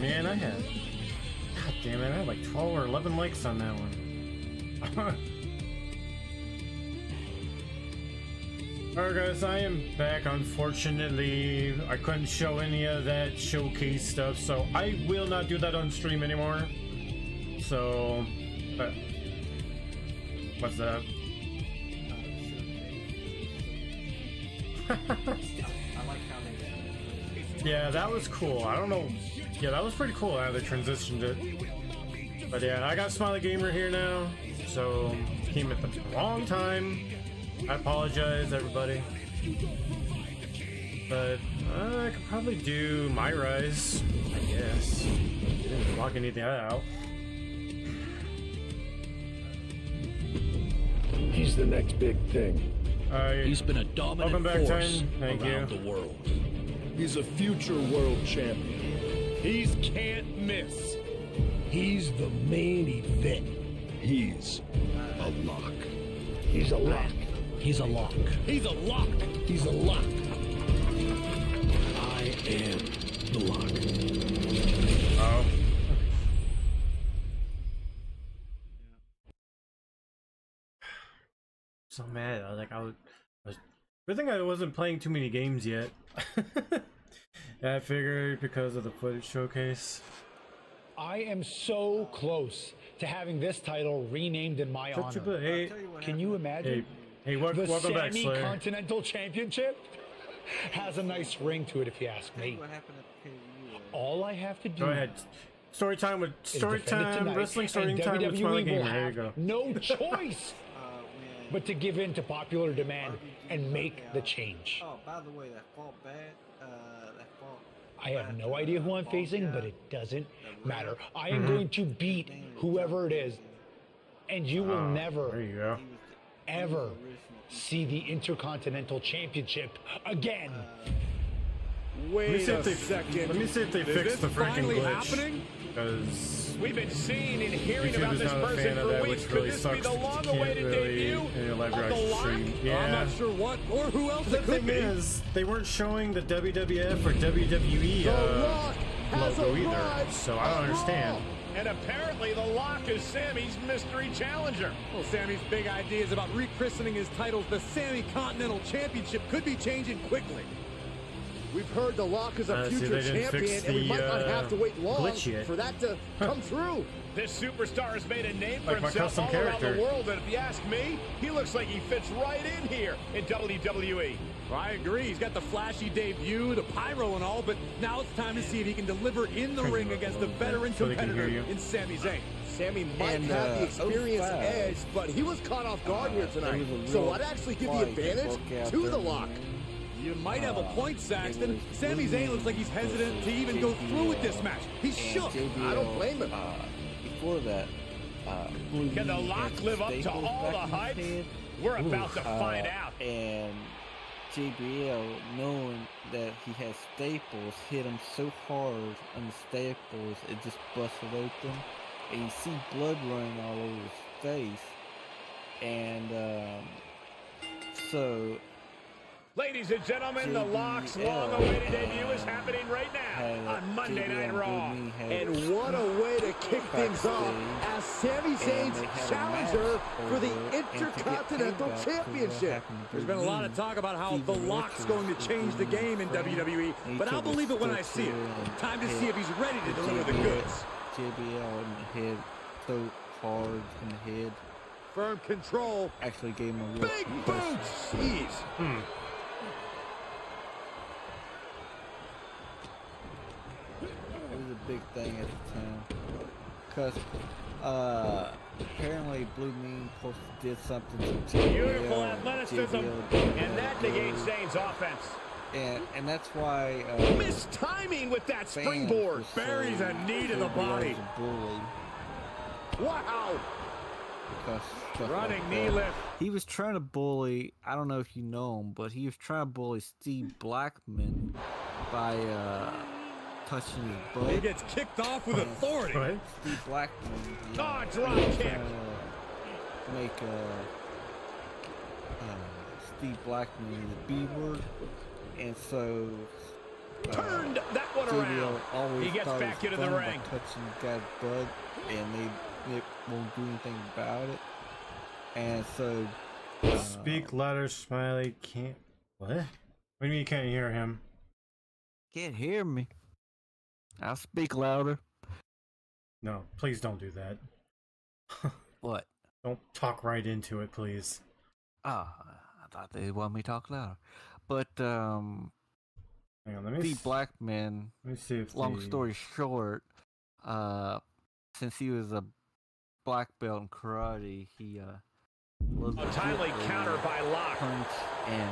man, I had... God damn it, I had like 12 or 11 likes on that one. Alright guys, I am back. Unfortunately, I couldn't show any of that showcase stuff, so I will not do that on stream anymore. So, what's that? Yeah, that was cool. I don't know. Yeah, that was pretty cool how they transitioned it. But yeah, I got Smiley Gamer here now, so came at the wrong time. I apologize, everybody. But I could probably do My Rise, I guess. Didn't block anything out. He's the next big thing. He's been a dominant force around the world. He's a future world champion. He's can't miss. He's the main event. He's a lock. He's a lock. He's a lock. He's a lock. He's a lock. I am the lock. Oh. So mad. I was good thing I wasn't playing too many games yet. I figured because of the footage showcase. I am so close to having this title renamed in my honor. Hey, can you imagine? hey, The welcome back, Sammy Slayer. Continental Championship has a nice ring to it, if you ask me. What happened at PU? All I have to do Go ahead. Story time with is defend it tonight, wrestling story and time with WWE Smiley will Gamer. There you have go. no choice but to give in to popular demand and make the change. Oh, by the way, that fought bad. That fought. I have no idea who I'm facing, but it doesn't matter. I am going to beat whoever it is, and you will There never, you go. ever see the Intercontinental Championship again. Wait a Let me second. see if they Is fix this the freaking finally glitch. happening? Because We've been seeing and hearing YouTube about is this not a person fan of for that, weeks. which Could really this sucks. be the You can't long-awaited really debut in a live of the reaction Lock? stream. I'm Yeah. not sure what or who else The it could thing be. is, they weren't showing the WWF or WWE logo either, so I don't understand. And apparently the Lock is Sammy's mystery challenger. Well, Sammy's big ideas about rechristening his titles the Sammy Continental Championship could be changing quickly. We've heard the Lock is a See, future they didn't fix champion, and we the, might not have to wait long glitch yet. for that to come true. This superstar has made a name for Like my himself custom all around character. the world, and if you ask me, he looks like he fits right in here in WWE. Well, I agree. He's got the flashy debut, the pyro and all, but now it's time to see if he can deliver in the ring against the veteran So they can competitor hear you. in Sami Zayn. Sammy might And, have the experience 05, edge, but he was caught off guard here there tonight. was a So real I'd actually give the fight advantage broke out to there, the Lock. man. You might have a point, Saxton. it was Sami Zayn looks like he's hesitant to even go through with this JBL, match. He's shook. JBL, I don't blame him. Before that, Blue Can the Mean Lock had live up to staples all the back in his hype? head. We're about to find out. And JBL, knowing that he has staples, hit him so hard on the staples, it just busted open. And you see blood running all over his face. And, so, Ladies and gentlemen, the Lock's JBL, long-awaited debut is happening right had now on Monday JBL Night and Raw. Blue Mean had And what a way to kick things off as Sami Zayn's they had a challenger match for the over it, and to get Intercontinental payback for what Championship. happened to There's been a lot Blue of talk about how Mean, the Stevie Lock's Richards going to was change the Blue game in Mean's friend, WWE, and he but I'll took his believe it when I foot see it. to and Time to hit see if he's ready to deliver the goods. JBL in the head so hard in the head. Firm control. Actually gave him a real Big concussion. boots. Jeez. It was a big thing at the time. Because apparently Blue Mean did something to JBL. Beautiful athleticism, and that negates Zayn's offense. And that's why Missed timing with that fans springboard. would Buries say a knee to the JBL body. is a bully Wow. because stuff Running like knee that. lift. He was trying to bully, I don't know if you know him, but he was trying to bully Steve Blackman by touching his butt. He gets kicked off with authority. Right? Steve Blackman. Oh, drop he was kick. trying to make Steve Blackman the B word, and so turned that one JBL around. always He gets thought it back was into the fun by ring. touching the guy's blood, and they won't do anything about it. And so, Speak louder, Smiley. Can't. What? What do you mean you can't hear him? can't hear me. I'll speak louder. No, please don't do that. What? Don't talk right into it, please. Ah, I thought they wanted me to talk louder. But Hang on, let me. Steve Blackman. Let me see if. Long story short, since he was a black belt in karate, he was A timely counter by Locke. punch and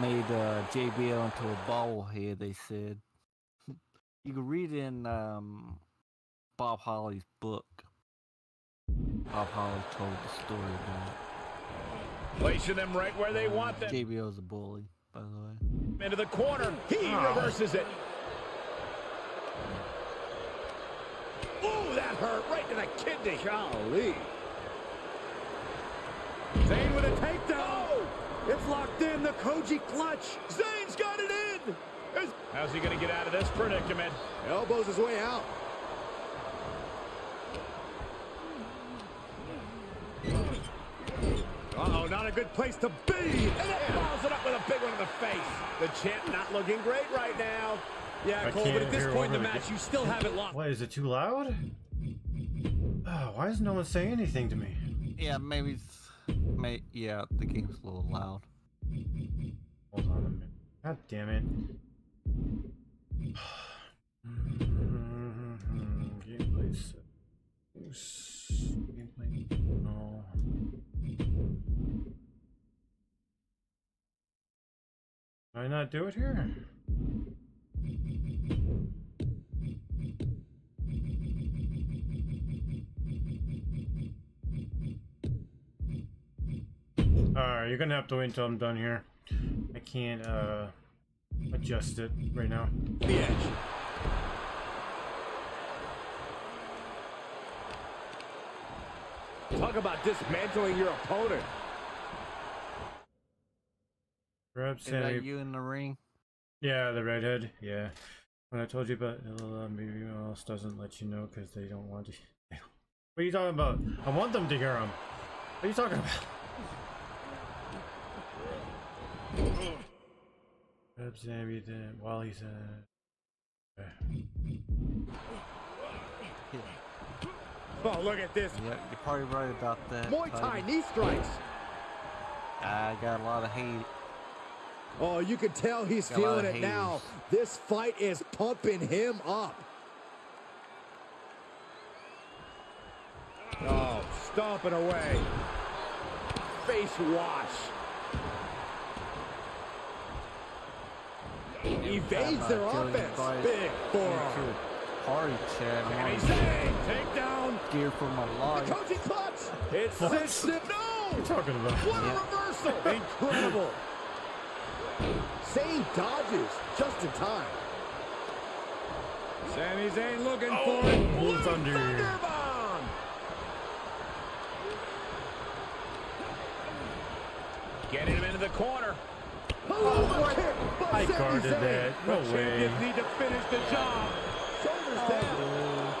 made JBL into a bobblehead. They said you can read in Bob Holly's book. Bob Holly told the story about it. Placing them right where they want them. JBL's a bully, by the way. Into the corner. He reverses it. Ooh, that hurt right to the kidney. Golly. Zayn with a takedown. It's locked in. The Koji clutch. Zayn's got it in. How's he going to get out of this predicament? Elbows his way out. Uh-oh, not a good place to be. And then follows it up with a big one in the face. The champ not looking great right now. Yeah, I Cole, but can't at this hear point in the over the match, you still haven't lost. What, is it too loud? Oh, why is no one saying anything to me? Yeah, maybe yeah, the game's a little loud. Hold on a minute. God damn it. Gameplay settings. Gameplay. No. Did I not do it here? Alright, you're gonna have to wait until I'm done here. I can't adjust it right now. The edge. Talk about dismantling your opponent. Grab Is Sammy. that you in the ring? Yeah, the redhead. Yeah. When I told you about maybe anyone else doesn't let you know because they don't want to. What are you talking about? I want them to hear him. What are you talking about? Grab Sammy then while he's Oh, look at this. Yeah, you're probably right about that. Muay Thai Tiger. knee strikes. I got a lot of hate. Oh, you can tell he's Got a lot feeling of it now. haters. This fight is pumping him up. Oh, stomping away. Face wash. Evades their offense. Big forearm. Party chat. And he's saying, take down. Gear for my life. Koji clutch. It's What? cinched it. No! What are you talking about? What a reversal. Incredible. Zayn dodges just in time. Sami Zayn looking for it. Blue Blue Thunder. Thunder bomb. Getting him into the corner. What? I guarded that. No The way. champions need to finish the job. Shoulders down.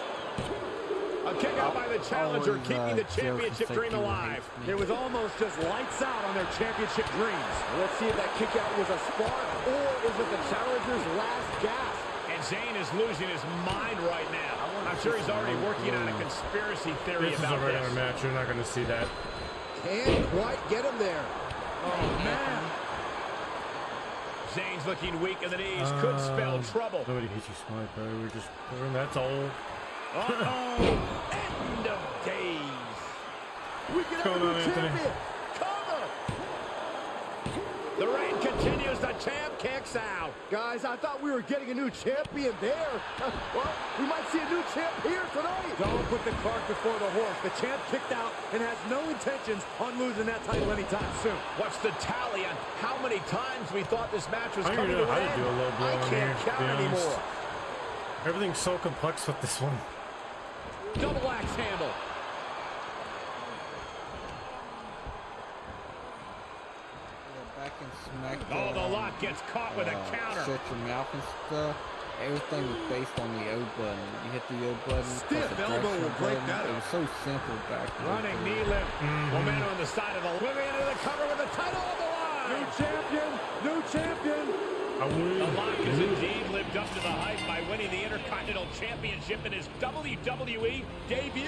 A kick out by the challenger, Always, keeping the Joe championship Consecutive dream alive. hates me. It was almost just lights out on their championship dreams. Let's see if that kick out was a spark or is it the challenger's last gasp? And Zayn is losing his mind right now. I'm sure he's already working on a conspiracy theory This is a about regular this. match. You're not going to see that. Can't quite get him there. Oh, man. Zayn's looking weak in the knees. Could spell trouble. Nobody hates you, Smiley, bro. We're just. That's all. Uh-oh. End of days. We can have going a on, new Anthony? champion. Cover. The reign continues. The champ kicks out. Guys, I thought we were getting a new champion there. Well, we might see a new champ here tonight. Don't put the cart before the horse. The champ kicked out and has no intentions on losing that title anytime soon. What's the tally on how many times we thought this match was I don't coming even to know an how to end? do a low blow I on can't here, to count be honest. anymore. Everything's so complex with this one. Double axe handle. Yeah, back and smack Oh, the Lock gets caught with a counter. shut your mouth and stuff. Everything was based on the O button. You hit the O button. Stiff press the elbow directional will break button. that It up. was so simple back then. Running knee lift. Momentum on the side of the living into the cover with the title on the line. New champion. New champion. The Lock has indeed lived up to the hype by winning the Intercontinental Championship in his WWE debut.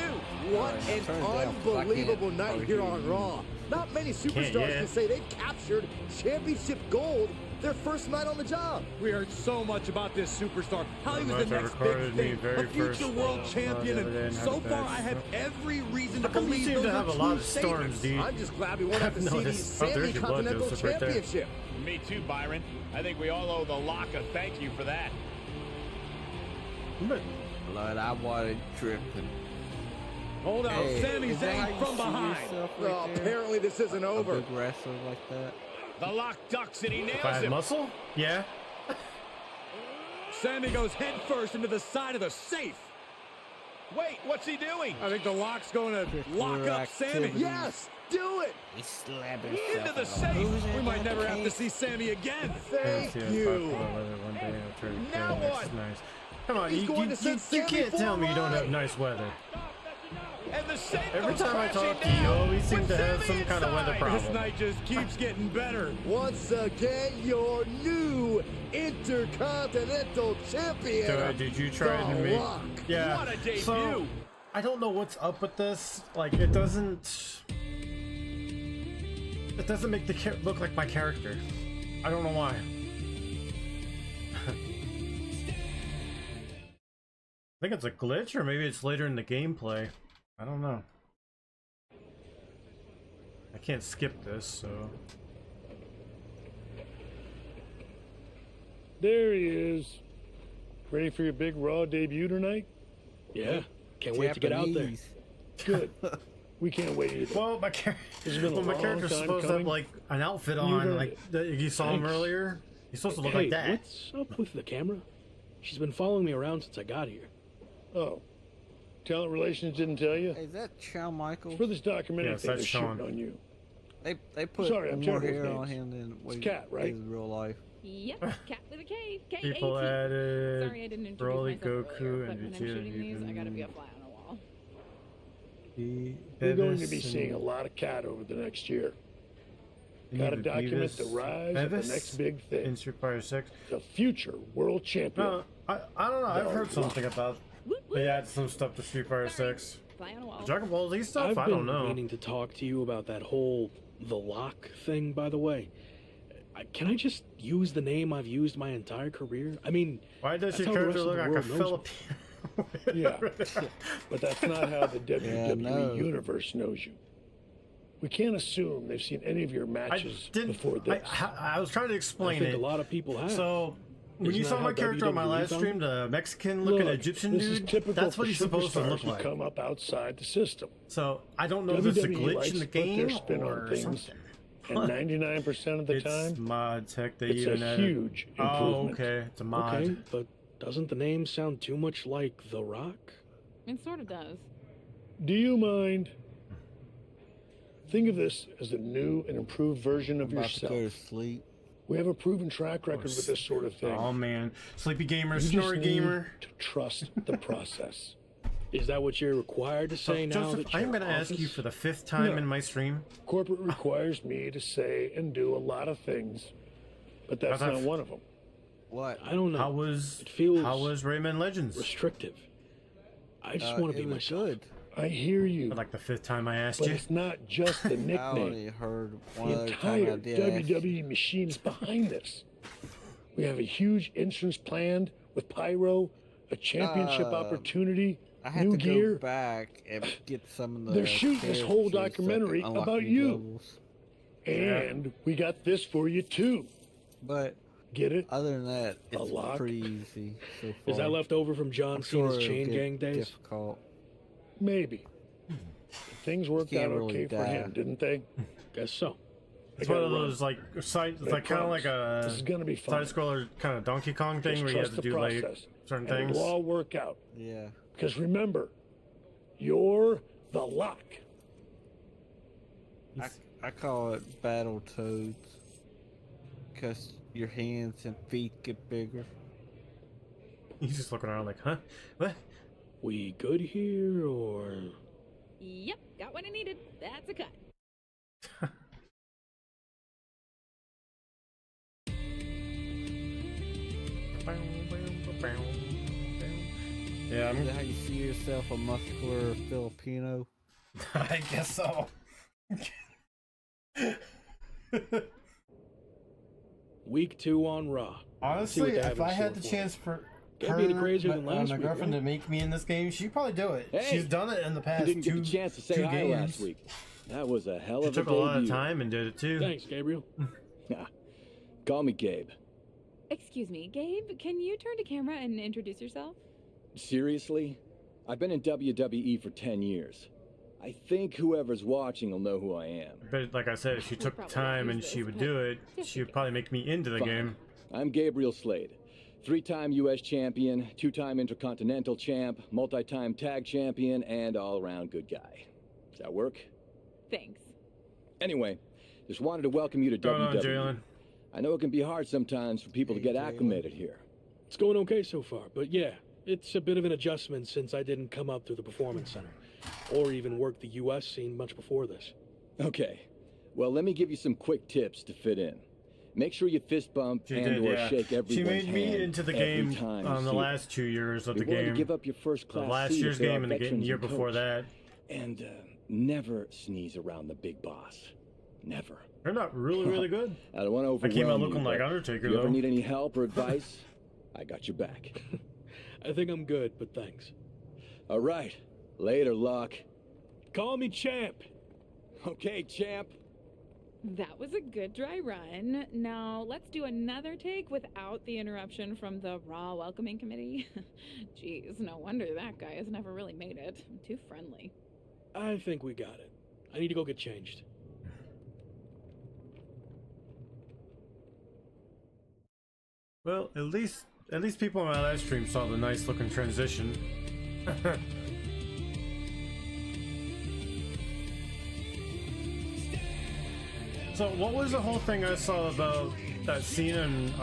What an Turns out, unbelievable I night can't here on argue. Raw. Not many superstars yet. can say they've captured championship gold their first night on the job. We heard so much about this superstar. How he was Much the I next recorded big me thing. very A future first, world champion. the other day And and so had a far, bad I have every reason to How come you believe seem those to are have a true lot of storms, statements. dude? I'm just glad we won't have to see the noticed. Oh, Sammy there's your blood, Continental Joseph, right there. Championship. Me too, Byron. I think we all owe the Lock a thank you for that. But Blood, I wanted tripping. Hold on, Hey, Sami is that how Zayn you from see behind. yourself Oh, right there? apparently this isn't A over. big wrestler like that. The Lock ducks and he if I nails had him. muscle, yeah. Sammy goes head first into the side of the safe. Wait, what's he doing? I think the Lock's going to lock up Sammy. activity. Yes, do it. He's slapping Into himself the in safe. We might never have to see Sammy again. Thank you. Now what? Nice. Come on, He's you, going you, to send you Sammy can't for tell a me you don't have ride. nice weather. And the safe Every goes time I crashing talk to you, you down always seem with to have Sammy some kind of weather inside. problem. This night just keeps getting better. Once again, your new Intercontinental Champion. So, did you try The to make? Rock. Yeah. What a debut. So, I don't know what's up with this. Like, it doesn't. It doesn't make the look like my character. I don't know why. I think it's a glitch, or maybe it's later in the gameplay. I don't know. I can't skip this, so. There he is. Ready for your big Raw debut tonight? Yeah, can't wait to get out there. Japanese. Good. We can't wait either. Well, my This has been a my long character's time supposed to have coming. like an outfit You on, heard like you saw him Thanks. earlier. He's supposed to look Hey, like that. what's up with the camera? She's been following me around since I got here. Oh. Talent Relations didn't tell you? Hey, is that Shawn Michaels? For this documentary Yes, thing that's they're shooting Shawn. on you. They put Sorry, I'm more terrible with hair on names. him than what Cat, right? is real life. Yep, cat with a K. K-A-T. People added Sorry I didn't introduce Broly, myself Goku, earlier, but and when I'm Vegeta. shooting these, I gotta be a fly on a wall. You're going to be seeing a lot of Cat over the next year. Gotta document the rise of the next big in thing. Street Fighter 6. The future world champion. No, I don't know. I've heard The something about Woot, woot. they add some stuff to Street Fighter 6. Fly on a wall. Dragon Ball Z stuff? I've I been don't know. meaning to talk to you about that whole The Lock thing, by the way. Can I just use the name I've used my entire career? I mean, Why does that's your how the character rest of look the like a world knows me. Filipino? Yeah. But that's not how the WWE no. Universe knows you. We can't assume they've seen any of your I matches didn't. before this. I was trying to I explain think it. a lot of people have. So when Isn't you that saw how my character on my WWE live found stream, the Mexican-looking Look, Egyptian this is dude, typical that's what for he's supposed to superstars look who like. come up outside the system. So I don't know if it's a WWE glitch likes in the to put their game spin on or things, something. and 99% of the It's time, mod tech. They it's even a added- huge Oh, improvement. okay. It's a mod. Okay, but doesn't the name sound too much like The Rock? It sort of does. Do you mind? Think of this as a new and improved version of About to go to yourself. sleep. We have a proven track record with this sort of thing. Oh man, Sleepy Gamer, You just Snorri need Gamer. to trust the process. Is that what you're required to So, say now Joseph, that you're I'm going to ask you office? for the 5th time No. in my stream. Corporate requires me to say and do a lot of things, but that's How's that not one of them. What? I don't know. How was It feels Rayman Legends? restrictive. I just want to be it was myself. good. I hear you, For like the 5th time I asked but you. it's not just the I nickname. only heard one The other time I entire did ask you. WWE machine is behind this. We have a huge entrance planned with Pyro, a championship opportunity, I had new to gear. go back and get some of the. They're shooting this whole characters so I could documentary unlock about new you. levels. And we got this for you too. But Get it? other than that, it's lock? pretty easy so far. Is that left over from John I'm sure Cena's it'll Chain get Gang days? difficult. Maybe. Things worked can't out really okay for die. him, didn't they? Guess so. It's I one gotta of run. those like side, it's I like kind of promise. like a This is gonna be fun. side scroller kind of Donkey Kong thing Just where you have trust to the do like process, certain and things. it'll all work out. Yeah. Because remember, you're the lock. I call it Battle Toads. because your hands and feet get bigger. He's just looking around like, huh? What? We good here, or? Yep, got what I needed. That's a cut. Yeah, Is that how you see yourself, a muscular Filipino? I guess so. Week 2 on Raw. Honestly, they have if in I had store the for chance for Can't be any crazier than last my week, girlfriend right? to make me in this game, she'd probably do it. Hey, She's done it in the You past didn't get two the chance to say two hi games. last week. That was a hell She of a took a debut. lot of time and did it too. Thanks, Gabriel. Call me Gabe. Excuse me, Gabe, can you turn to camera and introduce yourself? Seriously? I've been in WWE for 10 years. I think whoever's watching will know who I am. But like I said, if she took probably time won't and use she this, would but do it, just she in would probably make me into the Fine. game. I'm Gabriel Slade. 3-time U.S. champion, 2-time Intercontinental champ, multi-time tag champion, and all-around good guy. Does that work? Thanks. Anyway, just wanted to welcome you to Going on, WWE. Jalen? I know it can be hard sometimes for people to get acclimated here. It's going okay so far, but yeah, it's a bit of an adjustment since I didn't come up through the Performance Center, or even work the U.S. scene much before this. Okay, well, let me give you some quick tips to fit in. Make sure you fist bump She and did, or yeah. shake everyone's She made me hand into the every game time on you the see last 2 years of it. the Be willing game. to give up your first The class last seat year's if there game are and the veterans year in before coach. that. And never sneeze around the big boss. Never. They're not really good. I don't want to I overwhelm came out you, looking like but Undertaker if you ever though. need any help or advice, I got your back. I think I'm good, but thanks. All right. Later, Luck. Call me champ. Okay, champ. That was a good dry run. Now, let's do another take without the interruption from the Raw welcoming committee. Jeez, no wonder that guy has never really made it. I'm too friendly. I think we got it. I need to go get changed. Well, at least people on my live stream saw the nice looking transition. So what was the whole thing I saw about that Cena and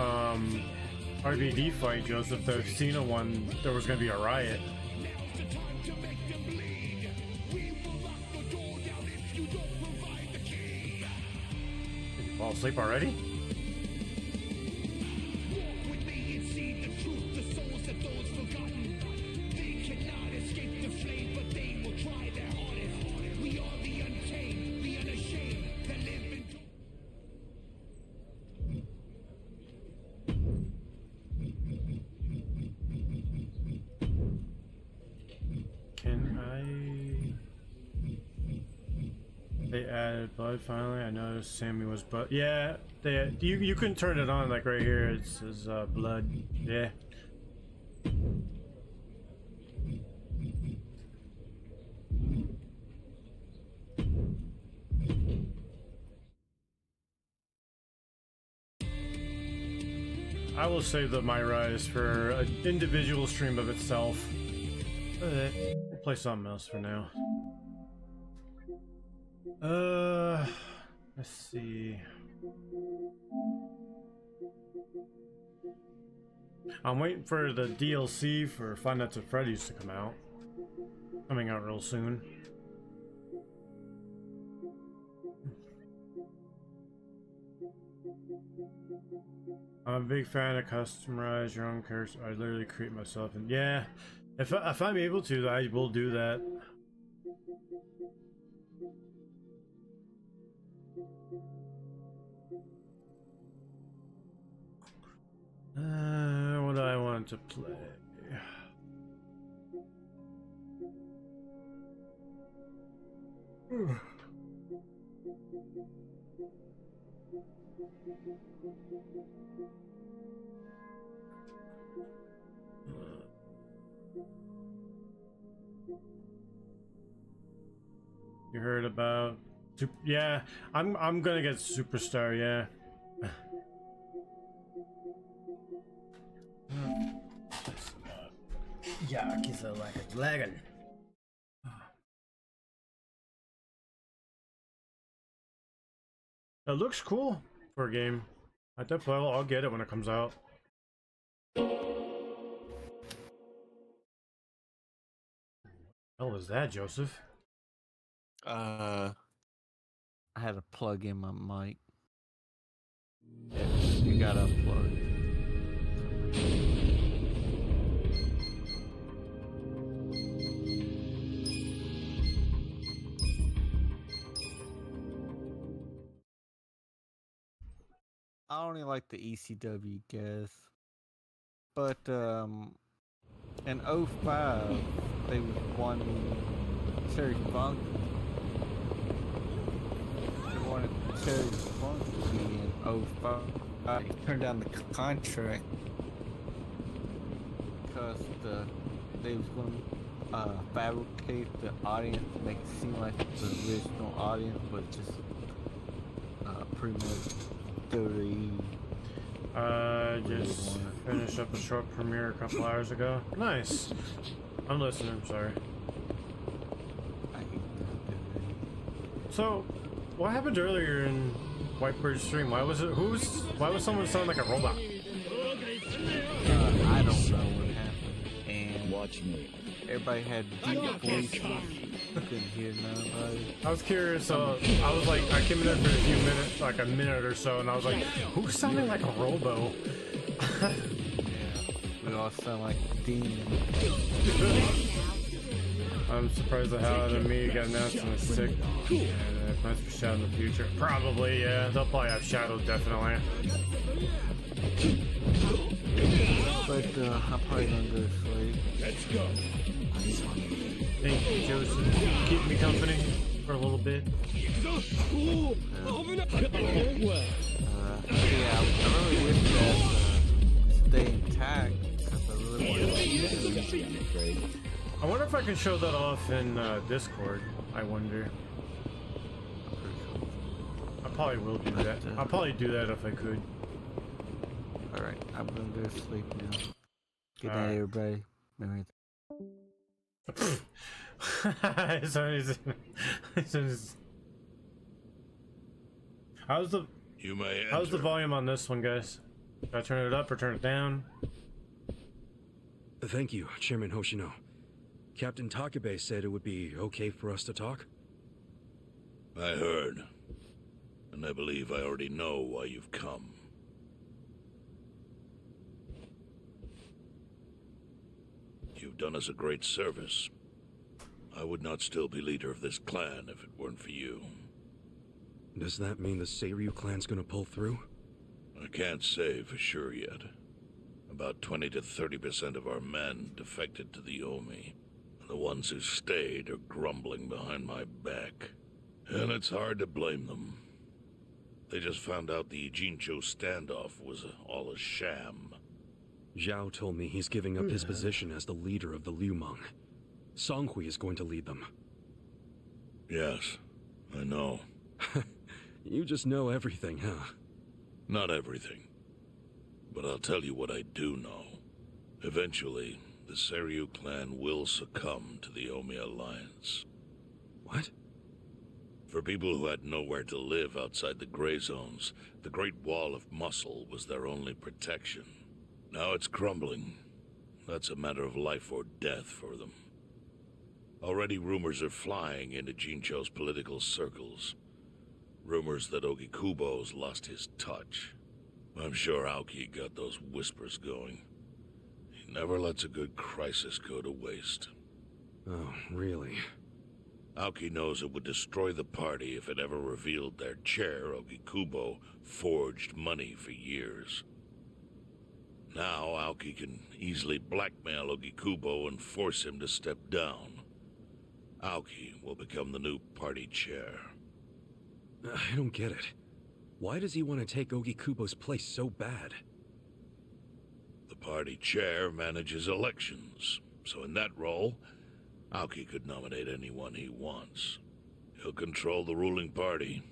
RVD fight, Joseph? The Cena one, there was gonna be a riot. Did you fall asleep already? They added blood finally. I noticed Sammy was but yeah, they you can turn it on like right here. It says blood. Yeah. I will save the My Rise for an individual stream of itself. We'll play something else for now. Let's see. I'm waiting for the DLC for Five Nights at Freddy's to come out. Coming out real soon. I'm a big fan of customize your own character. I literally create myself, and yeah, if I'm able to, I will do that. What do I want to play? You heard about yeah, I'm gonna get Superstar, yeah. Ja, is like a dragon. It looks cool for a game. I definitely, I'll get it when it comes out. Hell was that, Joseph? I had to plug in my mic. You got unplugged. I only like the ECW guys. But in 05 they won Terry Funk. They wanted Terry Funk to be in 05. He turned down the contract because they was going to fabricate the audience to make it seem like the original audience, but just pretty much just finished up a short premiere a couple hours ago. Nice. I'm listening, sorry. So, what happened earlier in Whitebird's stream? Why was someone sound like a robot? I don't know what happened. And Watch me. everybody had deep voices. Couldn't hear nobody. I was curious, I was like, I came in there for a few minutes, like a minute or so, and I was like, who's sounding like a robo? Yeah, we all sound like demons. I'm surprised at how the media got announced in the sick. It might be Shadow in the future. Probably, yeah. They'll probably have Shadow, definitely. But I'm probably gonna go to sleep. Let's go. Thank you, Joseph. Keep me company for a little bit. Yeah, I really wish that stay intact because I really want to. I wonder if I can show that off in Discord. I wonder. I probably will do that. I'll probably do that if I could. Alright, I'm gonna go to sleep now. Good night, everybody. Remember How's the volume on this one, guys? Should I turn it up or turn it down? Thank you, Chairman Hoshino. Captain Takabe said it would be okay for us to talk. I heard. And I believe I already know why you've come. You've done us a great service. I would not still be leader of this clan if it weren't for you. Does that mean the Seiryu clan's gonna pull through? I can't say for sure yet. About 20 to 30% of our men defected to the Omi. The ones who stayed are grumbling behind my back. And it's hard to blame them. They just found out the Ijincho standoff was all a sham. Zhao told me he's giving up his position as the leader of the Liumang. Songhui is going to lead them. Yes, I know. You just know everything, huh? Not everything. But I'll tell you what I do know. Eventually, the Seiryu clan will succumb to the Omi Alliance. What? For people who had nowhere to live outside the gray zones, the Great Wall of Muscle was their only protection. Now it's crumbling. That's a matter of life or death for them. Already rumors are flying into Jincho's political circles. Rumors that Ogikubo's lost his touch. I'm sure Aoki got those whispers going. He never lets a good crisis go to waste. Oh, really? Aoki knows it would destroy the party if it ever revealed their chair, Ogikubo, forged money for years. Now Aoki can easily blackmail Ogikubo and force him to step down. Aoki will become the new party chair. I don't get it. Why does he want to take Ogikubo's place so bad? The party chair manages elections, so in that role, Aoki could nominate anyone he wants. He'll control the ruling party.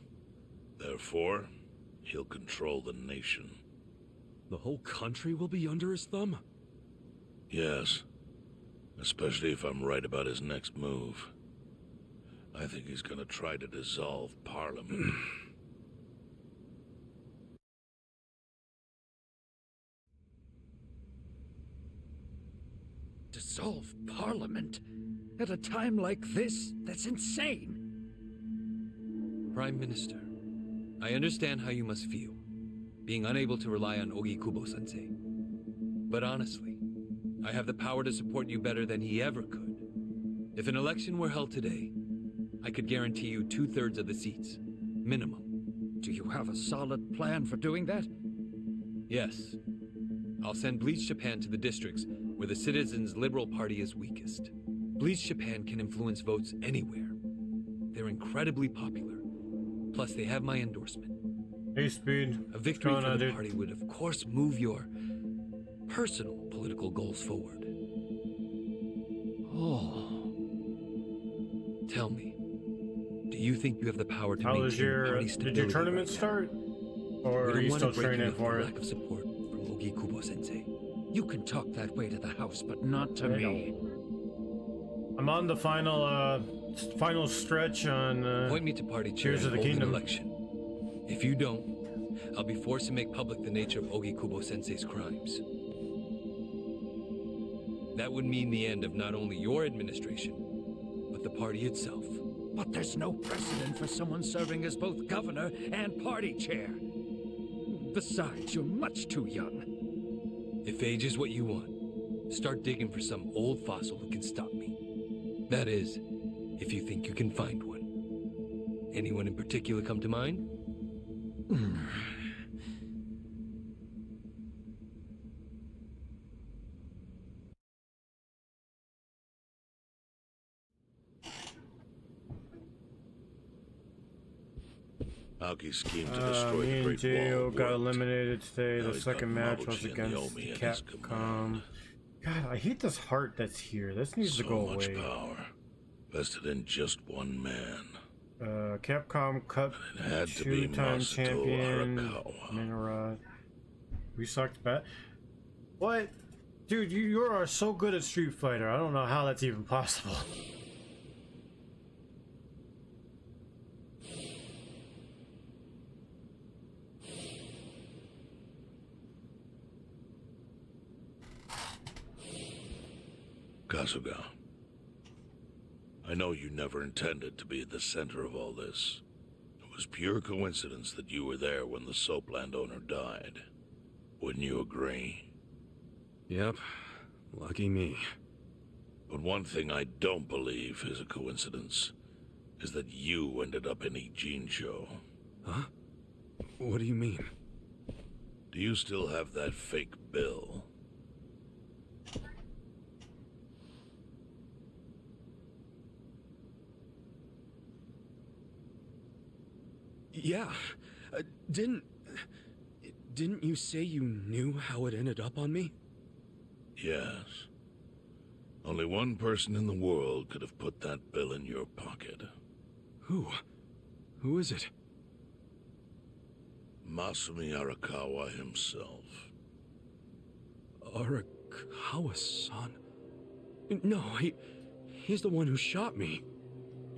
Therefore, he'll control the nation. The whole country will be under his thumb? Yes. Especially if I'm right about his next move. I think he's gonna try to dissolve Parliament. dissolve Parliament? At a time like this? That's insane. Prime Minister, I understand how you must feel, being unable to rely on Ogikubo-sensei. But honestly, I have the power to support you better than he ever could. If an election were held today, I could guarantee you 2/3 of the seats, minimum. Do you have a solid plan for doing that? Yes. I'll send Bleach Japan to the districts where the Citizens' Liberal Party is weakest. Bleach Japan can influence votes anywhere. They're incredibly popular. Plus, they have my endorsement. Hey, Speed. A victory for the party would, of course, move your personal political goals forward. Oh. Tell me, do you think you have the power to maintain party stability? Did your tournament start? Or are you still training for it? Lack of support from Ogikubo-sensei. You can talk that way to the house, but not to me. I'm on the final stretch on Appoint me to party chair Tears of and the hold an Kingdom. election. If you don't, I'll be forced to make public the nature of Ogikubo-sensei's crimes. That would mean the end of not only your administration, but the party itself. But there's no precedent for someone serving as both governor and party chair. Besides, you're much too young. If age is what you want, start digging for some old fossil who can stop me. That is, if you think you can find one. Anyone in particular come to mind? Aoki's scheme to destroy me the and Great Gio Wall got worked. eliminated today. Now The he's second got match was Mabuchi and against Yomi at his Capcom. command. God, I hate this heart that's here. This needs to So go much away. power vested in just one man. Capcom Cup It had to be two-time Masato champion Arakawa. Minoru. We sucked bad. What? Dude, you are so good at Street Fighter. I don't know how that's even possible. Kasuga, I know you never intended to be at the center of all this. It was pure coincidence that you were there when the soap landowner died. Wouldn't you agree? Yep. Lucky me. But one thing I don't believe is a coincidence is that you ended up in Ijincho. Huh? What do you mean? Do you still have that fake bill? Yeah. Didn't you say you knew how it ended up on me? Yes. Only one person in the world could have put that bill in your pocket. Who? Who is it? Masumi Arakawa himself. Arakawa-san? No, he's the one who shot me.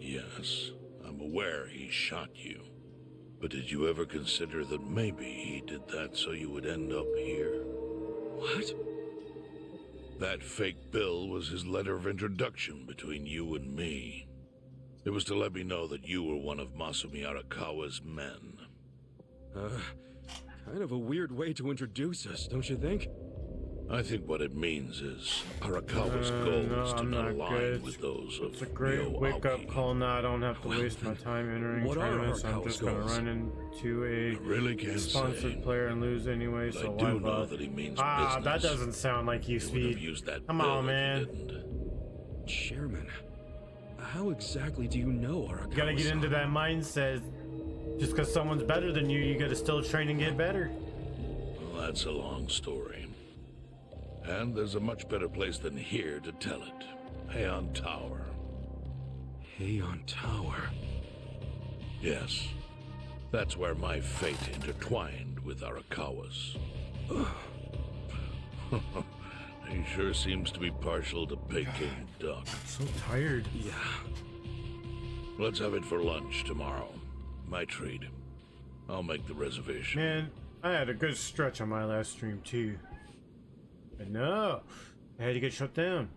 Yes, I'm aware he shot you. But did you ever consider that maybe he did that so you would end up here? What? That fake bill was his letter of introduction between you and me. It was to let me know that you were one of Masumi Arakawa's men. Kind of a weird way to introduce us, don't you think? I think what it means is Arakawa's goals do not align with those of It's a great Ryo wake-up Aoki. call now. I don't have to waste my time entering what are tournaments. I'm Arakawa's just gonna goals? run into a really can't sponsored say, player and lose anyway, but so I do why know bother? that he means That business. doesn't sound like you, He would have Speed. used that Come bill on, if he man. didn't. Chairman, how exactly do you know Arakawa-san? You gotta get into that mindset. Just because someone's better than you, you gotta still train and get better. Well, that's a long story. And there's a much better place than here to tell it. Heian Tower. Heian Tower? Yes. That's where my fate intertwined with Arakawa's. He sure seems to be partial to Peking duck. So tired. Yeah. Let's have it for lunch tomorrow. My treat. I'll make the reservation. Man, I had a good stretch on my last stream too. But no, I had to get shut down.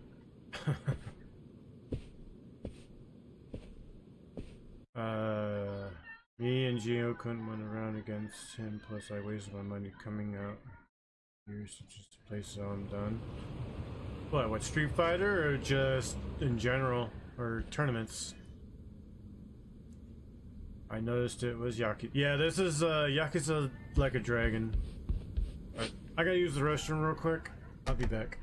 Me and Gio couldn't win around against him, plus I wasted my money coming out here, so just to play so I'm done. What, Street Fighter or just in general, or tournaments? I noticed it was Yakuza. Yeah, this is Yakuza Like a Dragon. Right, I gotta use the restroom real quick. I'll be back.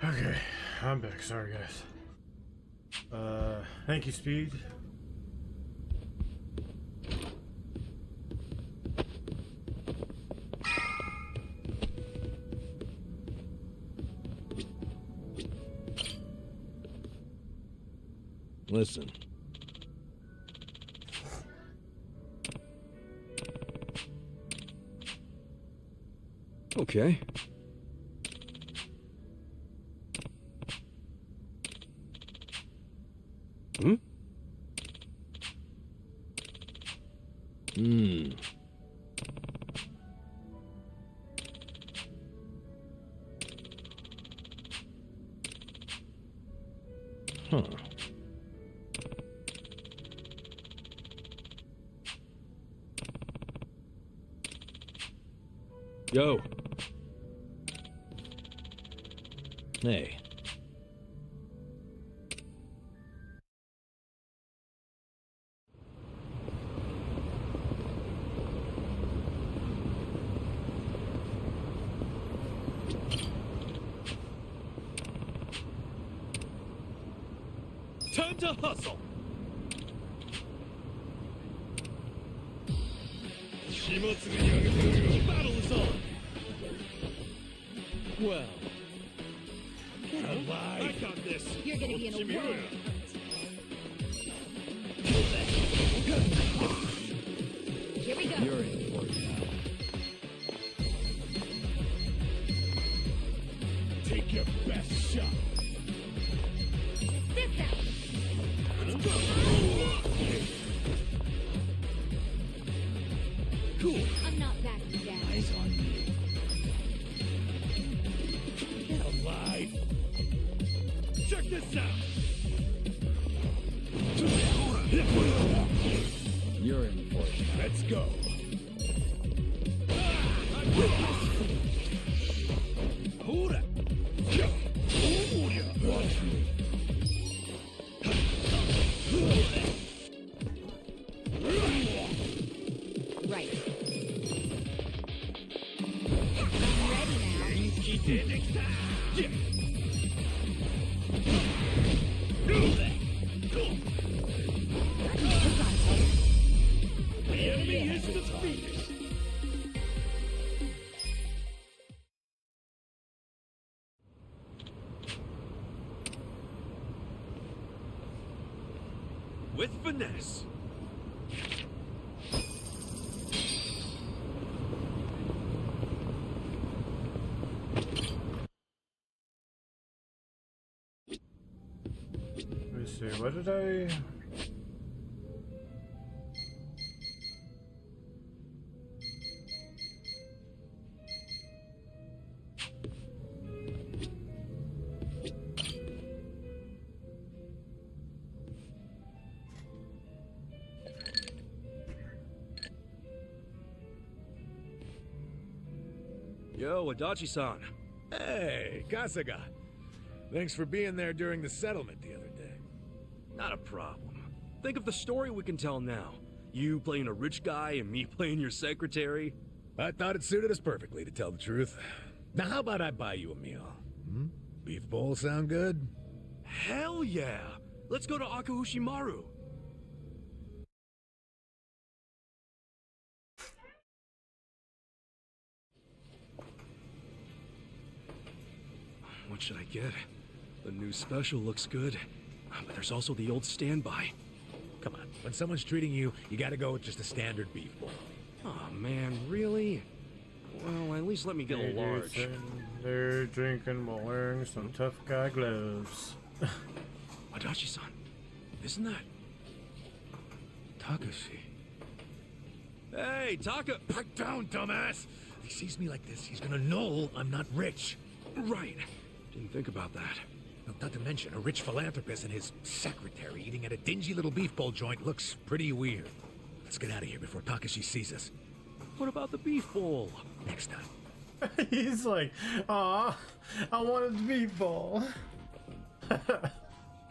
Okay, I'm back. Sorry, guys. Thank you, Speed. Listen. Okay. Hmm? Huh. Yo. Hey. Time to hustle. Battle is on. Well, get alive. I got this. You're gonna be in a world. Here we go. You're in for it now. Take your best shot. This out. Let's go. Cool. I'm not backing down. Eyes on me. Get alive. Check this out. You're in for it. Let's go. Hold up. Watch me. Right. I'm ready now. The enemy is defeated. With finesse. Let me see, what did I... Yo, Adachi-san. Hey, Kasuga. Thanks for being there during the settlement the other day. Not a problem. Think of the story we can tell now. You playing a rich guy and me playing your secretary. I thought it suited us perfectly, to tell the truth. Now, how about I buy you a meal? Hmm? Beef bowl sound good? Hell yeah! Let's go to Akahushimaru. What should I get? The new special looks good, but there's also the old standby. Come on, when someone's treating you, you gotta go with just a standard beef bowl. Oh man, really? Well, at least let me get a large. They're drinking while wearing some tough guy gloves. Adachi-san, isn't that Takashi? Hey, Taka! Pipe down, dumbass! If he sees me like this, he's gonna know I'm not rich. Right. Didn't think about that. Not to mention, a rich philanthropist and his secretary eating at a dingy little beef bowl joint looks pretty weird. Let's get out of here before Takashi sees us. What about the beef bowl? Next time. He's like, aw, I wanted the beef bowl.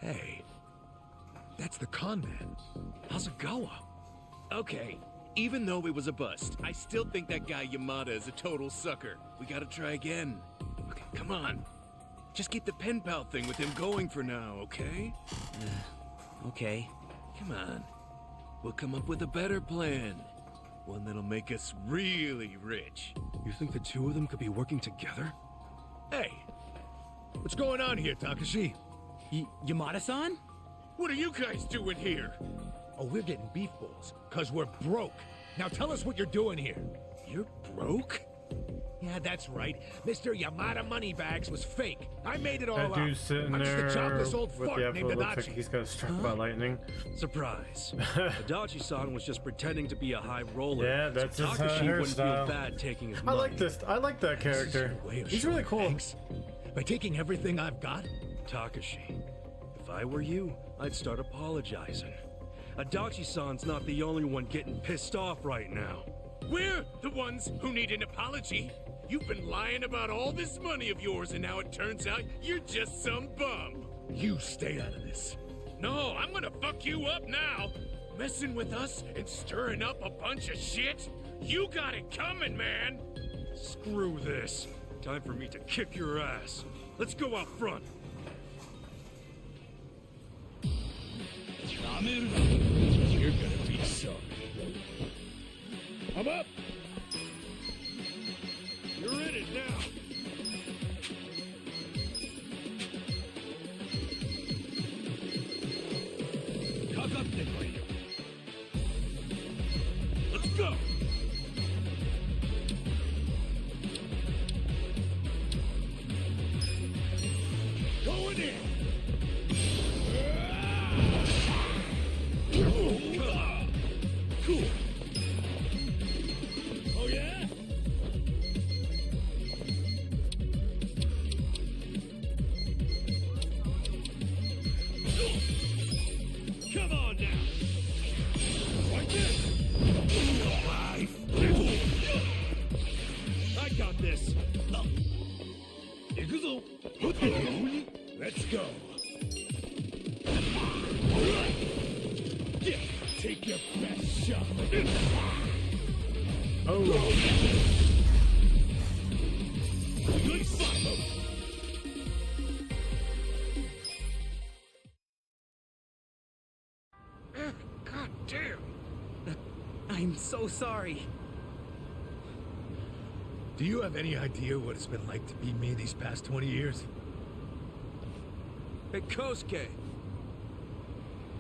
Hey, that's the con man. Hasegawa. Okay, even though it was a bust, I still think that guy Yamada is a total sucker. We gotta try again. Okay, come on. Just keep the pen pal thing with him going for now, okay? Okay. Come on. We'll come up with a better plan. One that'll make us really rich. You think the two of them could be working together? Hey! What's going on here, Takashi? Yamada-san? What are you guys doing here? Oh, we're getting beef balls, because we're broke. Now tell us what you're doing here. You're broke? Yeah, that's right. Mr. Yamada Moneybags was fake. I made it all That up. dude's sitting I'm just there a jobless old with fart the named looks like Adachi. he's got struck by lightning. Surprise. Adachi-san was just pretending to be a high roller. Yeah, that's so his Takashi wouldn't feel hairstyle. bad taking his I money. like this. I like that character. He's really cool. Thanks. By taking everything I've got? Takashi, if I were you, I'd start apologizing. Adachi-san's not the only one getting pissed off right now. We're the ones who need an apology. You've been lying about all this money of yours, and now it turns out you're just some bum. You stay out of this. No, I'm gonna fuck you up now. Messing with us and stirring up a bunch of shit? You got it coming, man. Screw this. Time for me to kick your ass. Let's go out front. You're gonna be sorry. I'm up. You're in it now. Let's go. Going in. Cool. Oh yeah? Come on now. Like this. I got this. Let's go. Yeah, take your best shot. Oh. Good fight. God damn. I'm so sorry. Do you have any idea what it's been like to be me these past 20 years? Hey, Kosuke.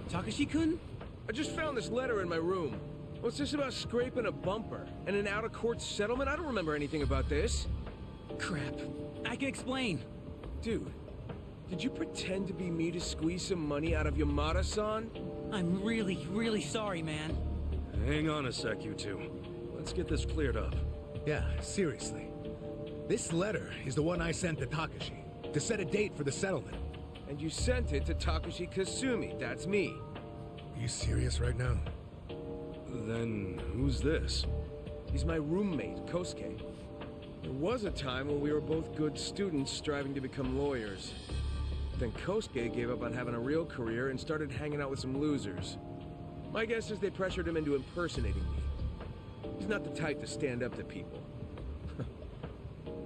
Takashi-kun? I just found this letter in my room. What's this about scraping a bumper and an out-of-court settlement? I don't remember anything about this. Crap. I can explain. Dude, did you pretend to be me to squeeze some money out of Yamada-san? I'm really, really sorry, man. Hang on a sec, you two. Let's get this cleared up. Yeah, seriously. This letter is the one I sent to Takashi to set a date for the settlement. And you sent it to Takashi Kasumi. That's me. Are you serious right now? Then who's this? He's my roommate, Kosuke. There was a time when we were both good students striving to become lawyers. Then Kosuke gave up on having a real career and started hanging out with some losers. My guess is they pressured him into impersonating me. He's not the type to stand up to people.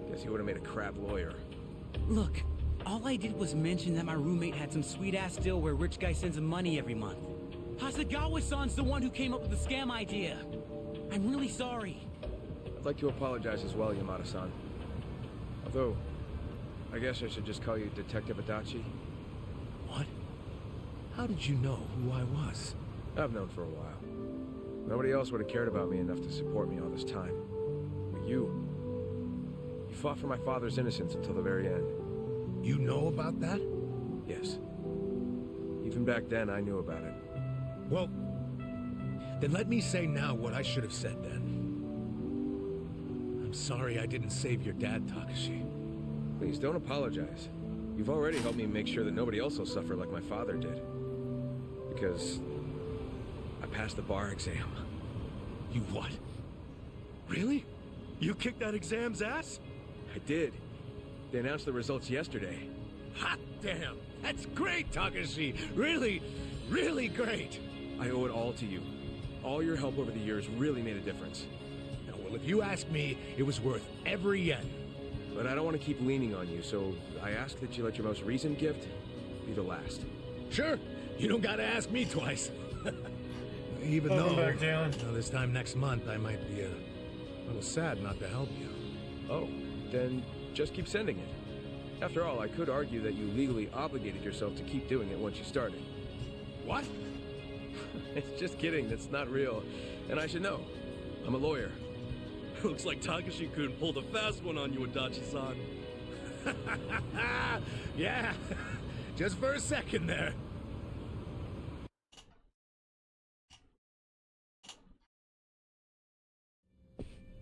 Guess he would have made a crap lawyer. Look, all I did was mention that my roommate had some sweet-ass deal where rich guy sends him money every month. Hasegawa-san's the one who came up with the scam idea. I'm really sorry. I'd like to apologize as well, Yamada-san. Although, I guess I should just call you Detective Adachi. What? How did you know who I was? I've known for a while. Nobody else would have cared about me enough to support me all this time. But you fought for my father's innocence until the very end. You know about that? Yes. Even back then, I knew about it. Well, then let me say now what I should have said then. I'm sorry I didn't save your dad, Takashi. Please don't apologize. You've already helped me make sure that nobody else will suffer like my father did. Because I passed the bar exam. You what? Really? You kicked that exam's ass? I did. They announced the results yesterday. Hot damn! That's great, Takashi! Really, really great! I owe it all to you. All your help over the years really made a difference. Now, well, if you ask me, it was worth every yen. but I don't want to keep leaning on you, so I ask that you let your most recent gift be the last. Sure. You don't gotta ask me twice. Even Welcome though, back, Jalen. this time next month, I might be a little sad not to help you. Oh, then just keep sending it. After all, I could argue that you legally obligated yourself to keep doing it once you started. What? It's just kidding, that's not real. And I should know. I'm a lawyer. Looks like Takashi-kun pulled a fast one on you, Adachi-san. Yeah, just for a second there.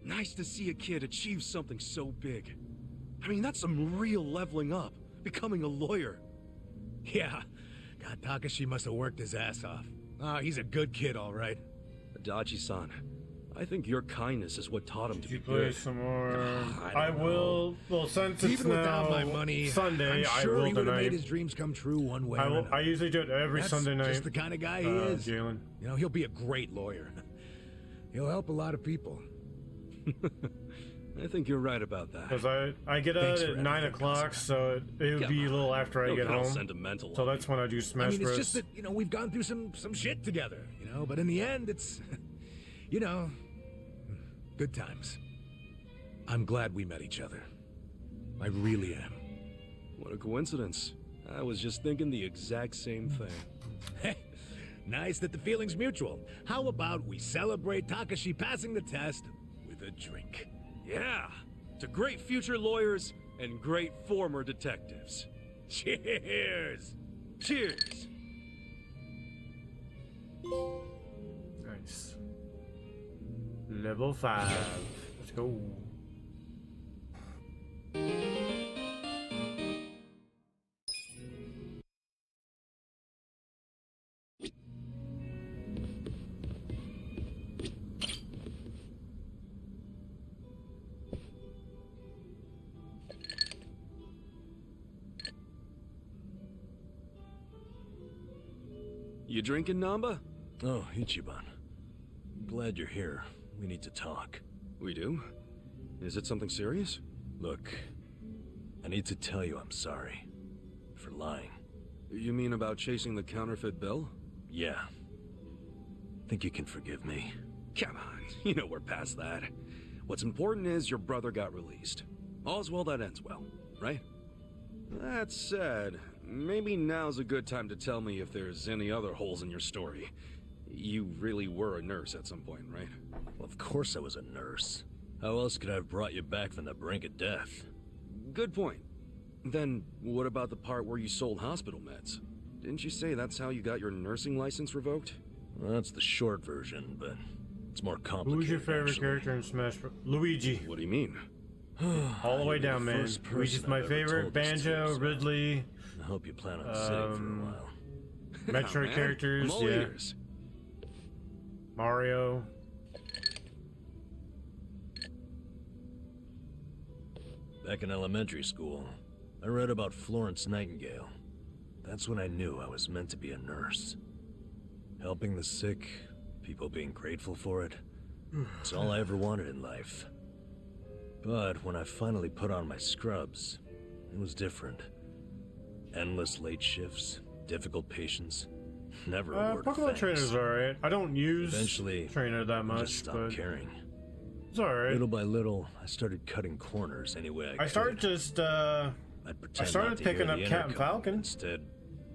Nice to see a kid achieve something so big. I mean, that's some real leveling up, becoming a lawyer. Yeah, God, Takashi must have worked his ass off. Oh, he's a good kid, all right. Adachi-san, I think your kindness is what taught him to be Play good. some more. I will. Well, since it's Even without now my money, Sunday, I'm sure I will he would have tonight. made his dreams come true one way or another. I usually do it every That's Sunday night. just the kind of guy he is. Jalen. You know, he'll be a great lawyer. He'll help a lot of people. I think you're right about that. Because I get out Thanks at for 9 everything, o'clock, so it would be a little after I Don't get get all home. sentimental So on that's when I do Smash I mean, Bros. it's just that, you know, we've gone through some shit together, you know, but in the end, it's, you know, good times. I'm glad we met each other. I really am. What a coincidence. I was just thinking the exact same thing. Nice that the feeling's mutual. How about we celebrate Takashi passing the test with a drink? Yeah, to great future lawyers and great former detectives. Cheers! Cheers! Nice. Level 5. Let's go. You drinking, Namba? Oh, Ichiban. Glad you're here. We need to talk. We do? Is it something serious? Look, I need to tell you I'm sorry. For lying. You mean about chasing the counterfeit bill? Yeah. Think you can forgive me? Come on, you know we're past that. What's important is your brother got released. All's well that ends well, right? That said, maybe now's a good time to tell me if there's any other holes in your story. You really were a nurse at some point, right? Well, of course I was a nurse. How else could I have brought you back from the brink of death? Good point. Then, what about the part where you sold hospital meds? Didn't you say that's how you got your nursing license revoked? Well, that's the short version, but it's more complicated. Who's your favorite actually. character in Smash Bros? Luigi. What do you mean? All the way You're the down, man. first person Luigi's my I've ever favorite. told this to, Banjo, so Ridley. I hope you plan on sitting for a while. Metroid Man, characters, I'm all yeah. ears. Mario. Back in elementary school, I read about Florence Nightingale. That's when I knew I was meant to be a nurse. Helping the sick, people being grateful for it. It's all I ever wanted in life. But when I finally put on my scrubs, it was different. Endless late shifts, difficult patients, never a word of Pokemon thanks. Trainer's alright. I don't use Eventually, Trainer that I much, just stopped but caring. it's alright. Little by little, I started cutting corners any way I could. I started just, I'd I pretend started not to hear picking up the Captain intercom. Falcon. Instead,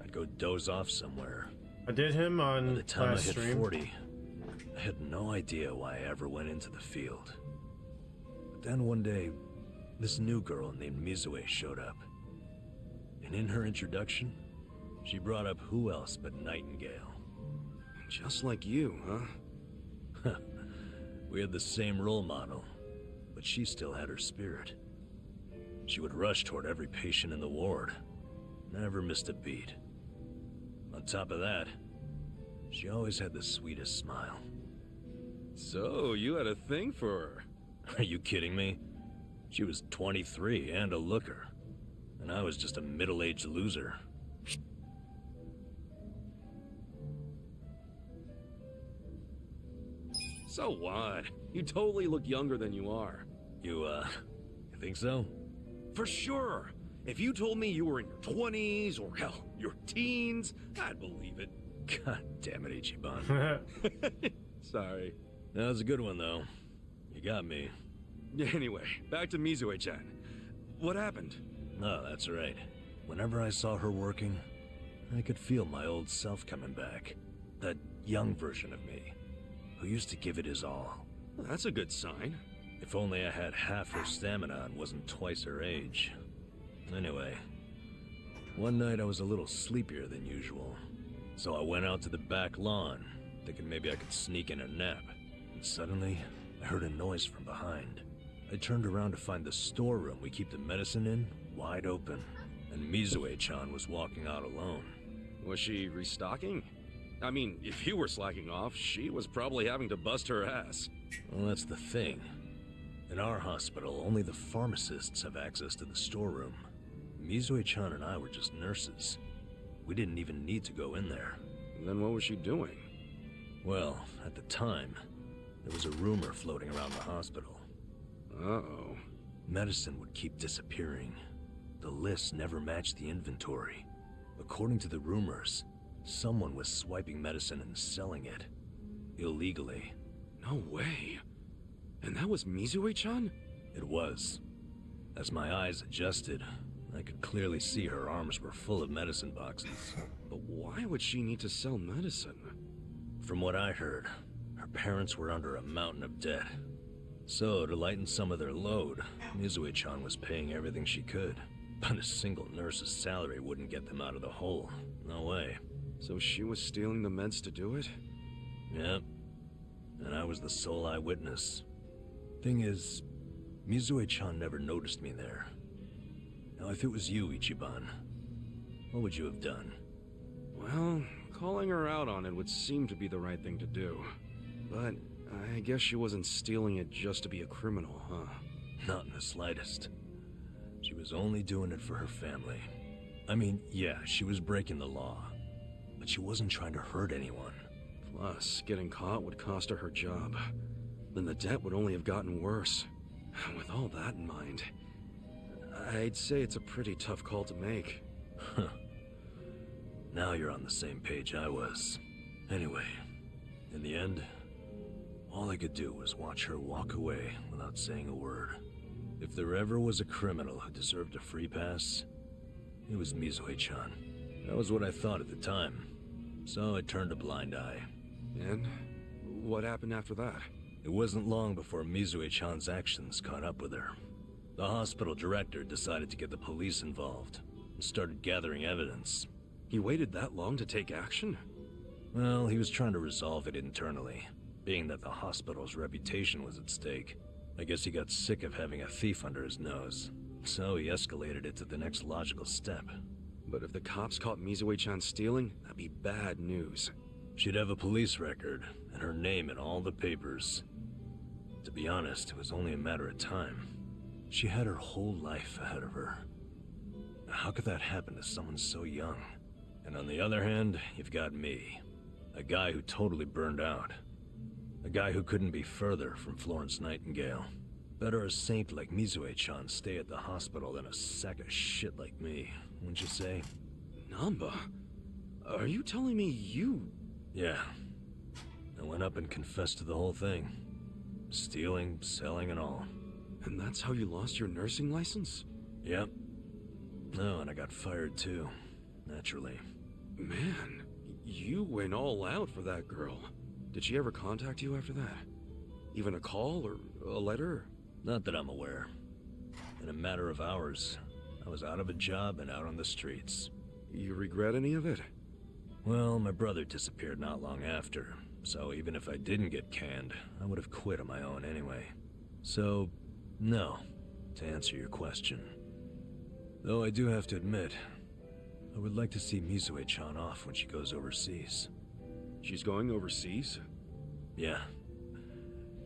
I'd go doze off somewhere. I did him By on the time I last hit stream. 40, I had no idea why I ever went into the field. But then one day, this new girl named Mizue showed up. And in her introduction, she brought up who else but Nightingale. Just like you, huh? We had the same role model, but she still had her spirit. She would rush toward every patient in the ward, never missed a beat. On top of that, she always had the sweetest smile. So, you had a thing for her. Are you kidding me? She was 23 and a looker, and I was just a middle-aged loser. So what? You totally look younger than you are. You think so? For sure. If you told me you were in your 20s, or hell, your teens, I'd believe it. God damn it, Ichiban. Sorry. That was a good one, though. You got me. Anyway, back to Mizue-chan. What happened? No, that's right. Whenever I saw her working, I could feel my old self coming back. That young version of me, who used to give it his all. That's a good sign. If only I had half her stamina and wasn't twice her age. Anyway, one night I was a little sleepier than usual, so I went out to the back lawn, thinking maybe I could sneak in a nap. And suddenly, I heard a noise from behind. I turned around to find the storeroom we keep the medicine in wide open, and Mizue-chan was walking out alone. Was she restocking? I mean, if you were slacking off, she was probably having to bust her ass. Well, that's the thing. In our hospital, only the pharmacists have access to the storeroom. Mizue-chan and I were just nurses. We didn't even need to go in there. Then what was she doing? Well, at the time, there was a rumor floating around the hospital. Uh-oh. Medicine would keep disappearing. The list never matched the inventory. According to the rumors, someone was swiping medicine and selling it. Illegally. No way. And that was Mizue-chan? It was. As my eyes adjusted, I could clearly see her arms were full of medicine boxes. But why would she need to sell medicine? From what I heard, her parents were under a mountain of debt. So, to lighten some of their load, Mizue-chan was paying everything she could. But a single nurse's salary wouldn't get them out of the hole. No way. So she was stealing the meds to do it? Yep. And I was the sole eyewitness. Thing is, Mizue-chan never noticed me there. Now, if it was you, Ichiban, what would you have done? Well, calling her out on it would seem to be the right thing to do. But I guess she wasn't stealing it just to be a criminal, huh? Not in the slightest. She was only doing it for her family. I mean, yeah, she was breaking the law, but she wasn't trying to hurt anyone. Plus, getting caught would cost her her job. Then the debt would only have gotten worse. With all that in mind, I'd say it's a pretty tough call to make. Huh. Now you're on the same page I was. Anyway, in the end, all I could do was watch her walk away without saying a word. If there ever was a criminal who deserved a free pass, it was Mizue-chan. That was what I thought at the time. So I turned a blind eye. And what happened after that? It wasn't long before Mizue-chan's actions caught up with her. The hospital director decided to get the police involved and started gathering evidence. He waited that long to take action? Well, he was trying to resolve it internally, being that the hospital's reputation was at stake. I guess he got sick of having a thief under his nose, so he escalated it to the next logical step. But if the cops caught Mizue-chan stealing, that'd be bad news. She'd have a police record, and her name in all the papers. To be honest, it was only a matter of time. She had her whole life ahead of her. How could that happen to someone so young? And on the other hand, you've got me. A guy who totally burned out. A guy who couldn't be further from Florence Nightingale. Better a saint like Mizue-chan stay at the hospital than a sack of shit like me, wouldn't you say? Namba? Are you telling me you... Yeah. I went up and confessed to the whole thing. Stealing, selling, and all. And that's how you lost your nursing license? Yep. Oh, and I got fired too. Naturally. Man, you went all out for that girl. Did she ever contact you after that? Even a call or a letter? Not that I'm aware. In a matter of hours, I was out of a job and out on the streets. You regret any of it? Well, my brother disappeared not long after, so even if I didn't get canned, I would have quit on my own anyway. So, no, to answer your question. Though I do have to admit, I would like to see Mizue-chan off when she goes overseas. She's going overseas? Yeah.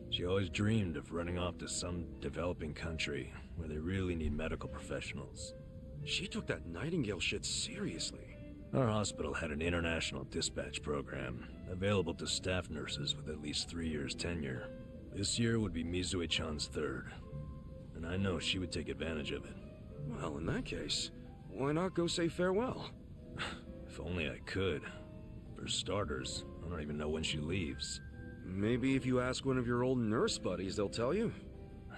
She always dreamed of running off to some developing country where they really need medical professionals. She took that Nightingale shit seriously. Our hospital had an international dispatch program, available to staff nurses with at least 3 years tenure. This year would be Mizue-chan's third, and I know she would take advantage of it. Well, in that case, why not go say farewell? If only I could. For starters, I don't even know when she leaves. Maybe if you ask one of your old nurse buddies, they'll tell you.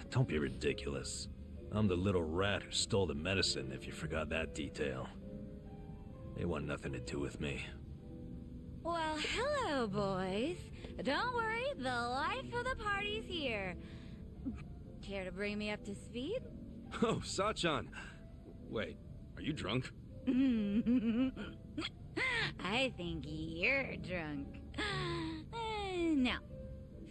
Don't be ridiculous. I'm the little rat who stole the medicine, if you forgot that detail. They want nothing to do with me. Well, hello, boys. Don't worry, the life of the party's here. Care to bring me up to speed? Oh, Sachan. Wait, are you drunk? I think you're drunk. Now,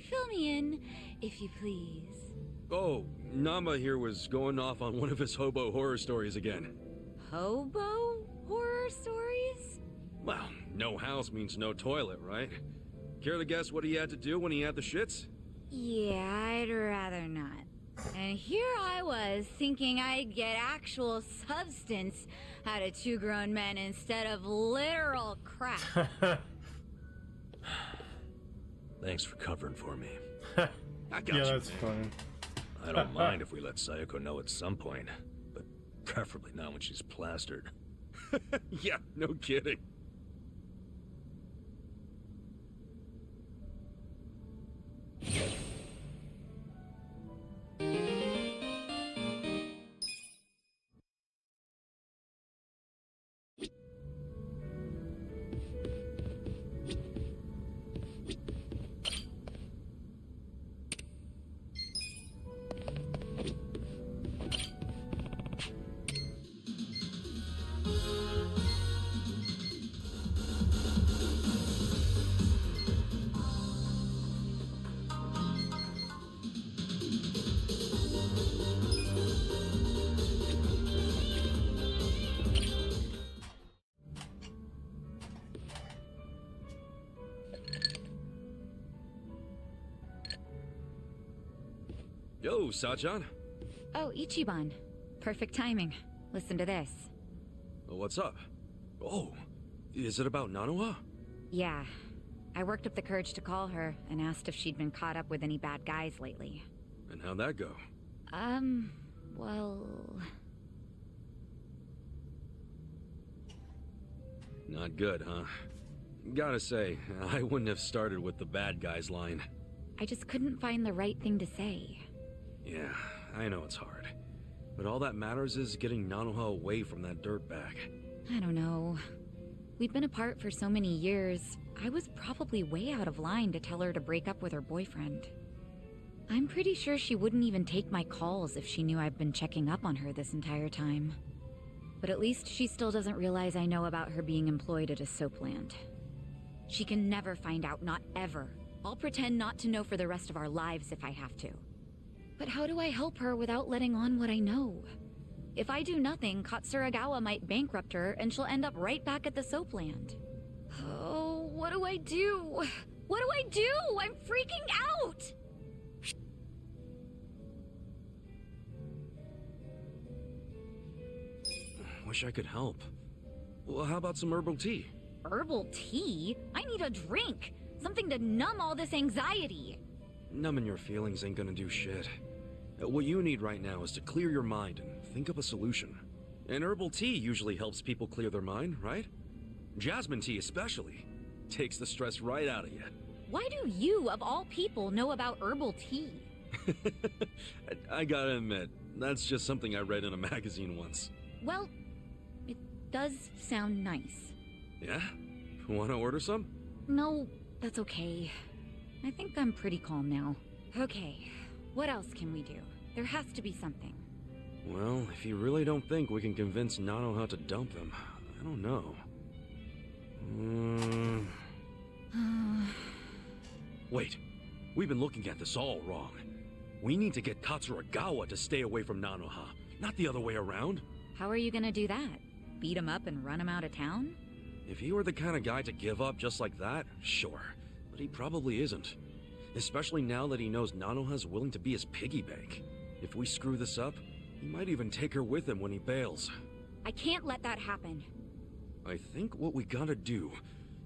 fill me in, if you please. Oh, Nama here was going off on one of his hobo horror stories again. Hobo horror stories? Well, no house means no toilet, right? Care to guess what he had to do when he had the shits? Yeah, I'd rather not. And here I was, thinking I'd get actual substance out of two grown men instead of literal crap. Thanks for covering for me. I got you. Yeah, that's fine. I don't mind if we let Sayako know at some point, but preferably not when she's plastered. Yeah, no kidding. Yo, Sachan. Oh, Ichiban. Perfect timing. Listen to this. What's up? Oh, is it about Nanoha? Yeah. I worked up the courage to call her and asked if she'd been caught up with any bad guys lately. And how'd that go? Well... Not good, huh? Gotta say, I wouldn't have started with the bad guys line. I just couldn't find the right thing to say. Yeah, I know it's hard. But all that matters is getting Nanoha away from that dirtbag. I don't know. We'd been apart for so many years, I was probably way out of line to tell her to break up with her boyfriend. I'm pretty sure she wouldn't even take my calls if she knew I've been checking up on her this entire time. But at least she still doesn't realize I know about her being employed at a soapland. She can never find out, not ever. I'll pretend not to know for the rest of our lives if I have to. But how do I help her without letting on what I know? If I do nothing, Katsuragawa might bankrupt her and she'll end up right back at the soapland. Oh, what do I do? What do I do? I'm freaking out! Wish I could help. Well, how about some herbal tea? Herbal tea? I need a drink! Something to numb all this anxiety! Numbing your feelings ain't gonna do shit. What you need right now is to clear your mind and think up a solution. And herbal tea usually helps people clear their mind, right? Jasmine tea especially. Takes the stress right out of you. Why do you, of all people, know about herbal tea? I gotta admit, that's just something I read in a magazine once. Well, it does sound nice. Yeah? Wanna order some? No, that's okay. I think I'm pretty calm now. Okay, what else can we do? There has to be something. Well, if you really don't think we can convince Nanoha to dump him, I don't know. Wait, we've been looking at this all wrong. We need to get Katsuragawa to stay away from Nanoha, not the other way around. How are you gonna do that? Beat him up and run him out of town? If he were the kind of guy to give up just like that, sure. But he probably isn't. Especially now that he knows Nanoha's willing to be his piggy bank. If we screw this up, he might even take her with him when he bails. I can't let that happen. I think what we gotta do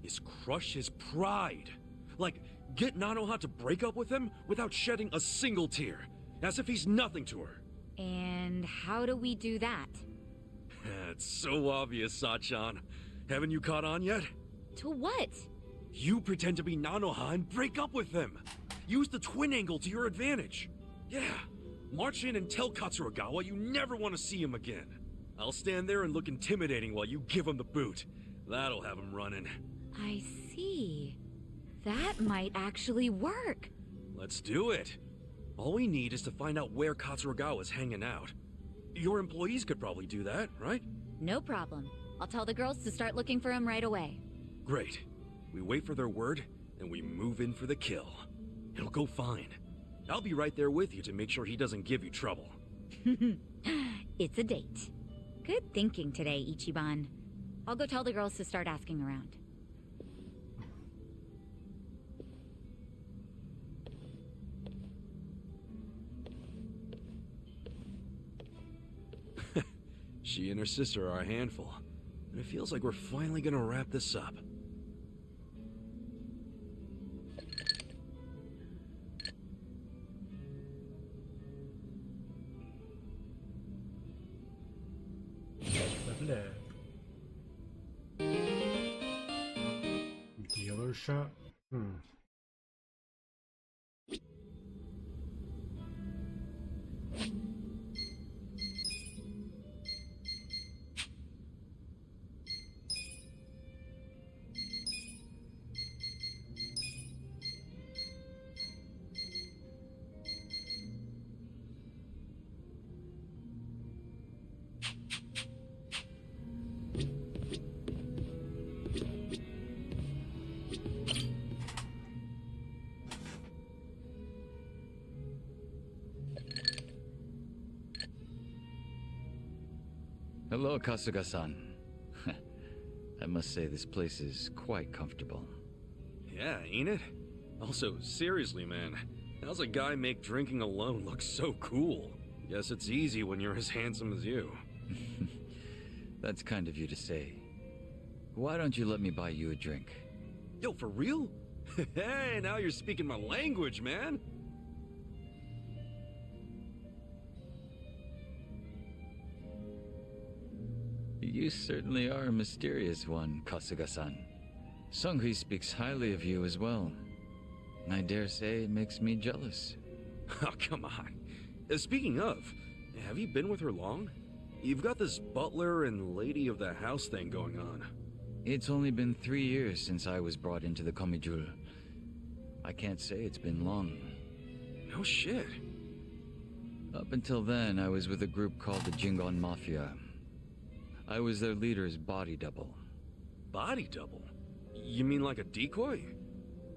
is crush his pride. Like, get Nanoha to break up with him without shedding a single tear. As if he's nothing to her. And how do we do that? It's so obvious, Sachan. Haven't you caught on yet? To what? You pretend to be Nanoha and break up with them. Use the twin angle to your advantage. Yeah, march in and tell Katsuragawa you never want to see him again. I'll stand there and look intimidating while you give him the boot. That'll have him running. I see. That might actually work. Let's do it. All we need is to find out where Katsuragawa's hanging out. Your employees could probably do that, right? No problem. I'll tell the girls to start looking for him right away. Great. We wait for their word, and we move in for the kill. It'll go fine. I'll be right there with you to make sure he doesn't give you trouble. It's a date. Good thinking today, Ichiban. I'll go tell the girls to start asking around. She and her sister are a handful, and it feels like we're finally gonna wrap this up. Dealer shop? Hello, Kasuga-san. I must say this place is quite comfortable. Yeah, ain't it? Also, seriously, man, how's a guy make drinking alone look so cool? Guess it's easy when you're as handsome as you. That's kind of you to say. Why don't you let me buy you a drink? Yo, for real? Hey, now you're speaking my language, man. You certainly are a mysterious one, Kasuga-san. Sunghui speaks highly of you as well. I dare say it makes me jealous. Oh, come on. Speaking of, have you been with her long? You've got this butler and lady of the house thing going on. It's only been 3 years since I was brought into the Komijul. I can't say it's been long. No shit. Up until then, I was with a group called the Jingon Mafia. I was their leader's body double. Body double? You mean like a decoy?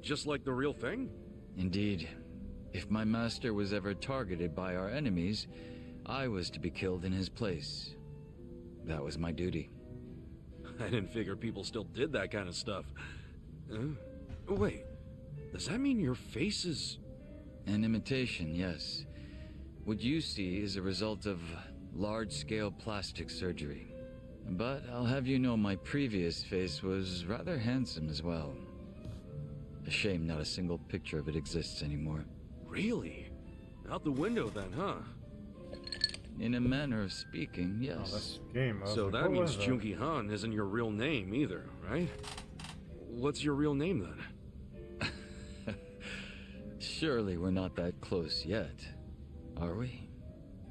Just like the real thing? Indeed. If my master was ever targeted by our enemies, I was to be killed in his place. That was my duty. I didn't figure people still did that kind of stuff. Wait, does that mean your face is... An imitation, yes. What you see is a result of large-scale plastic surgery. But I'll have you know my previous face was rather handsome as well. A shame not a single picture of it exists anymore. Really? Out the window then, huh? In a manner of speaking, yes. Oh, that's game. So that means Junki Han isn't your real name either, right? What's your real name then? Surely we're not that close yet, are we?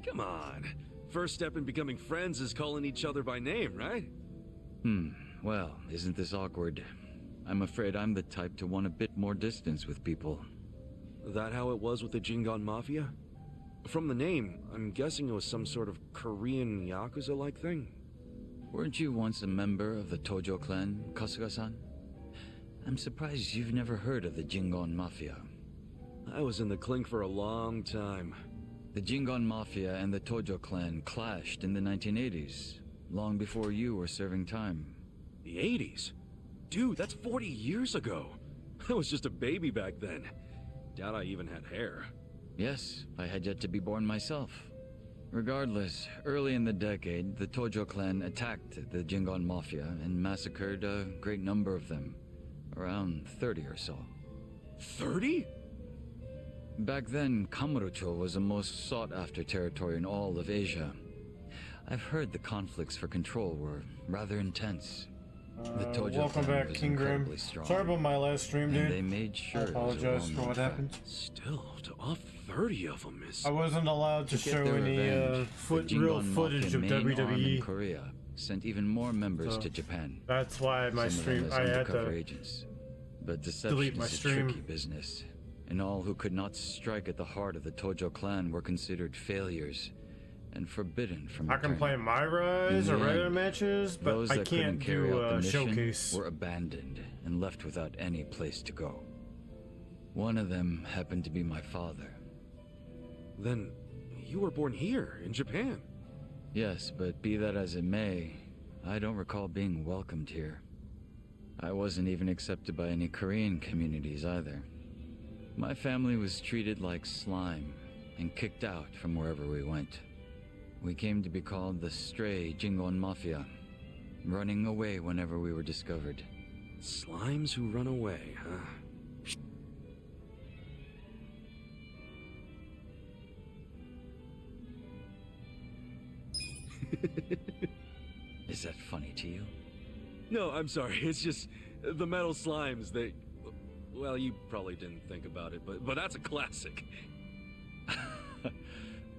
Come on. First step in becoming friends is calling each other by name, right? Well, isn't this awkward? I'm afraid I'm the type to want a bit more distance with people. That how it was with the Jingon Mafia? From the name, I'm guessing it was some sort of Korean Yakuza-like thing. Weren't you once a member of the Tojo clan, Kasuga-san? I'm surprised you've never heard of the Jingon Mafia. I was in the clink for a long time. The Jingon Mafia and the Tojo clan clashed in the 1980s, long before you were serving time. The 80s? Dude, that's 40 years ago. I was just a baby back then. Doubt I even had hair. Yes, I had yet to be born myself. Regardless, early in the decade, the Tojo clan attacked the Jingon Mafia and massacred a great number of them. Around 30 or so. 30? Back then, Kamurocho was the most sought-after territory in all of Asia. I've heard the conflicts for control were rather intense. The Tojo welcome clan back, was King Grim. incredibly strong. Sorry about my last stream, dude. And they made sure I it was a apologize for well-known what fact. happened. Still, to all 30 of them is... I wasn't allowed to get show their any revenge, the real Jingon footage Mafia of main arm in WWE. Korea sent even more members So, to Japan. That's why my Some of stream, them as I had undercover to agents. But deception delete my is a stream. tricky business, and all who could not strike at the heart of the Tojo clan were considered failures and forbidden from I can returning. play my Rise In or the regular end, matches, but those I that can't couldn't carry do out the a mission showcase. were abandoned and left without any place to go. One of them happened to be my father. Then you were born here, in Japan. Yes, but be that as it may, I don't recall being welcomed here. I wasn't even accepted by any Korean communities either. My family was treated like slime and kicked out from wherever we went. We came to be called the Stray Jingon Mafia, running away whenever we were discovered. Slimes who run away, huh? Is that funny to you? No, I'm sorry. It's just the metal slimes. They, well, you probably didn't think about it, but that's a classic.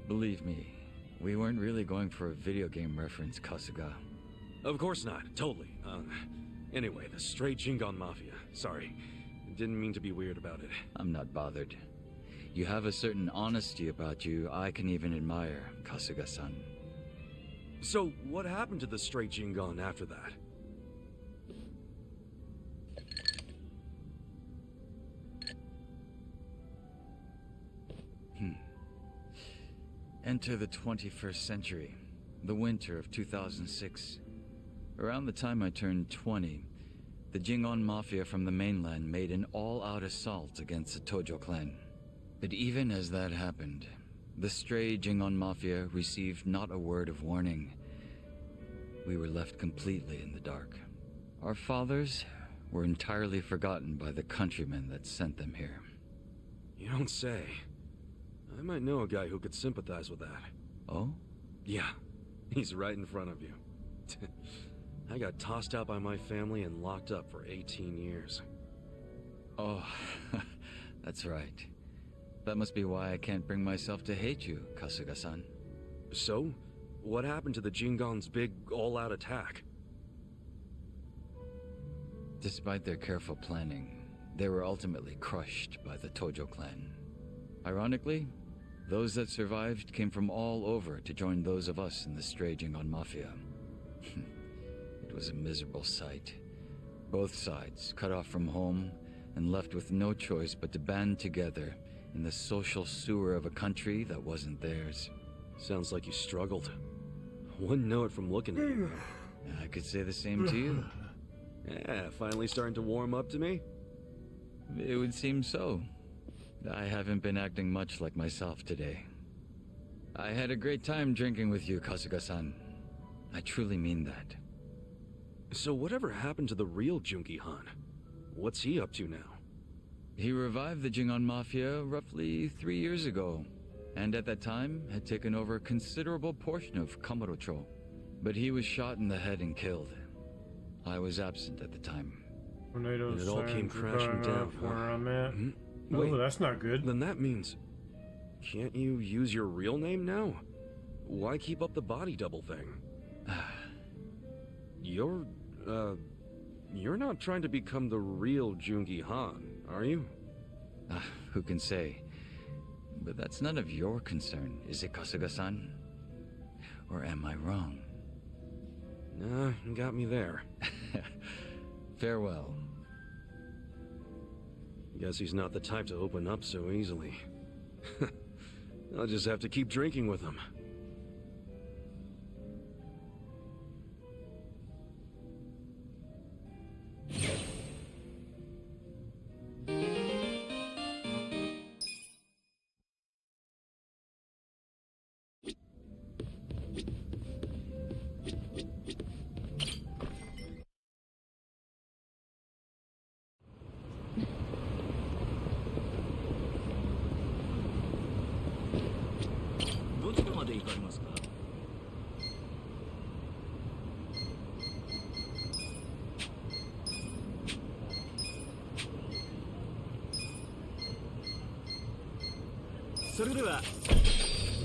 Believe me, we weren't really going for a video game reference, Kasuga. Of course not. Totally. Anyway, the Stray Jingon Mafia. Sorry, didn't mean to be weird about it. I'm not bothered. You have a certain honesty about you I can even admire, Kasuga-san. So, what happened to the Stray Jingon after that? Enter the 21st century, the winter of 2006. Around the time I turned 20, the Jingon Mafia from the mainland made an all-out assault against the Tojo clan. But even as that happened, the stray Jingon Mafia received not a word of warning. We were left completely in the dark. Our fathers were entirely forgotten by the countrymen that sent them here. You don't say. I might know a guy who could sympathize with that. Oh? Yeah, he's right in front of you. I got tossed out by my family and locked up for 18 years. Oh, that's right. That must be why I can't bring myself to hate you, Kasuga-san. So, what happened to the Jingon's big all-out attack? Despite their careful planning, they were ultimately crushed by the Tojo clan. Ironically, those that survived came from all over to join those of us in the Stray Jingon Mafia. It was a miserable sight. Both sides cut off from home and left with no choice but to band together in the social sewer of a country that wasn't theirs. Sounds like you struggled. Wouldn't know it from looking at you. I could say the same to you. Yeah, finally starting to warm up to me? It would seem so. I haven't been acting much like myself today. I had a great time drinking with you, Kasuga-san. I truly mean that. So whatever happened to the real Junki Han? What's he up to now? He revived the Jingon Mafia roughly 3 years ago, and at that time had taken over a considerable portion of Kamurocho. But he was shot in the head and killed. I was absent at the time. Tornado And it all came crashing down, where huh? I'm at. Wait, Oh, that's not good. Then that means... Can't you use your real name now? Why keep up the body double thing? You're not trying to become the real Jungi Han, are you? Who can say? But that's none of your concern, is it, Kasuga-san? Or am I wrong? Nah, you got me there. Farewell. Guess he's not the type to open up so easily. I'll just have to keep drinking with him.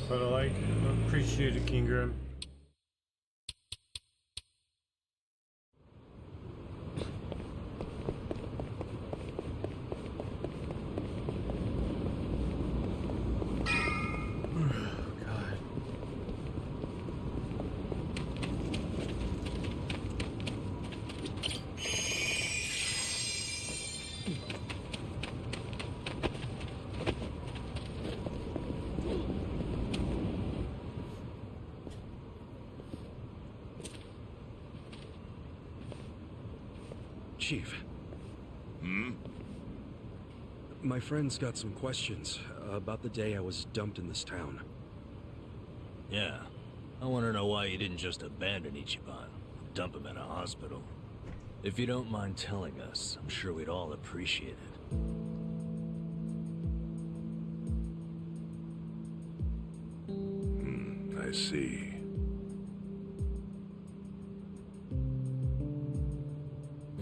But I appreciate it, King Grim. Chief. My friend's got some questions about the day I was dumped in this town. Yeah. I want to know why you didn't just abandon Ichiban. Dump him in a hospital. If you don't mind telling us, I'm sure we'd all appreciate it. I see.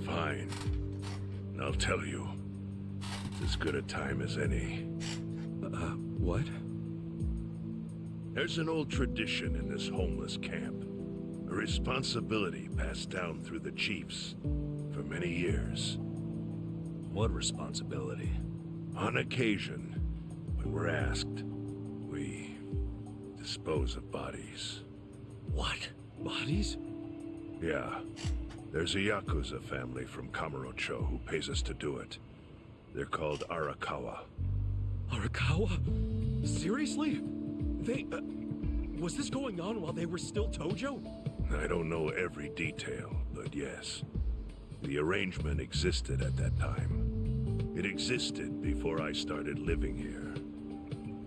Fine. I'll tell you. It's as good a time as any. What? There's an old tradition in this homeless camp. A responsibility passed down through the chiefs for many years. What responsibility? On occasion, when we're asked, we dispose of bodies. What? Bodies? Yeah. There's a Yakuza family from Kamurocho who pays us to do it. They're called Arakawa. Arakawa? Seriously? They... was this going on while they were still Tojo? I don't know every detail, but yes. The arrangement existed at that time. It existed before I started living here.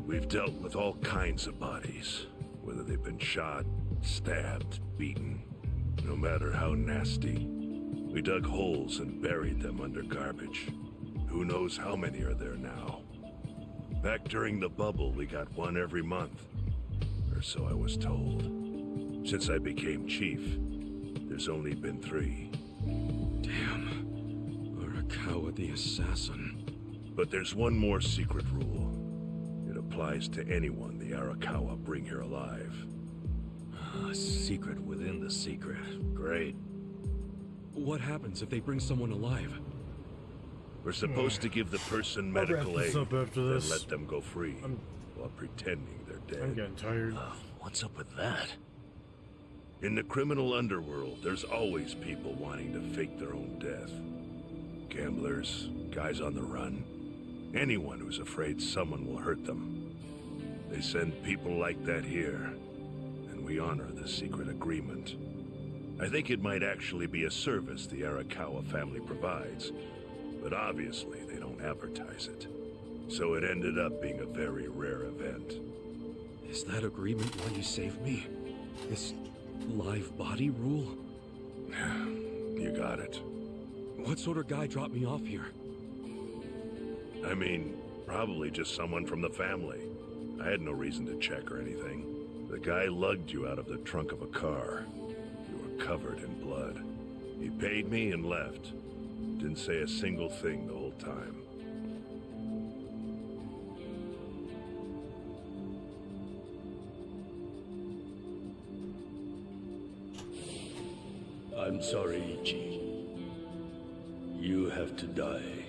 We've dealt with all kinds of bodies, whether they've been shot, stabbed, beaten. No matter how nasty. We dug holes and buried them under garbage. Who knows how many are there now? Back during the bubble, we got one every month. Or so I was told. Since I became chief, there's only been 3. Damn. Arakawa the assassin. But there's one more secret rule. It applies to anyone the Arakawa bring here alive. A secret within the secret. Great. What happens if they bring someone alive? We're supposed to give the person medical aid and let them go free while pretending they're dead. I'm getting tired. What's up with that? In the criminal underworld, there's always people wanting to fake their own death. Gamblers, guys on the run, anyone who's afraid someone will hurt them. They send people like that here, and we honor the secret agreement. I think it might actually be a service the Arakawa family provides, but obviously they don't advertise it. So it ended up being a very rare event. Is that agreement why you saved me? This live body rule? You got it. What sort of guy dropped me off here? I mean, probably just someone from the family. I had no reason to check or anything. The guy lugged you out of the trunk of a car. You were covered in blood. He paid me and left. Didn't say a single thing the whole time. I'm sorry, Ichi. You have to die.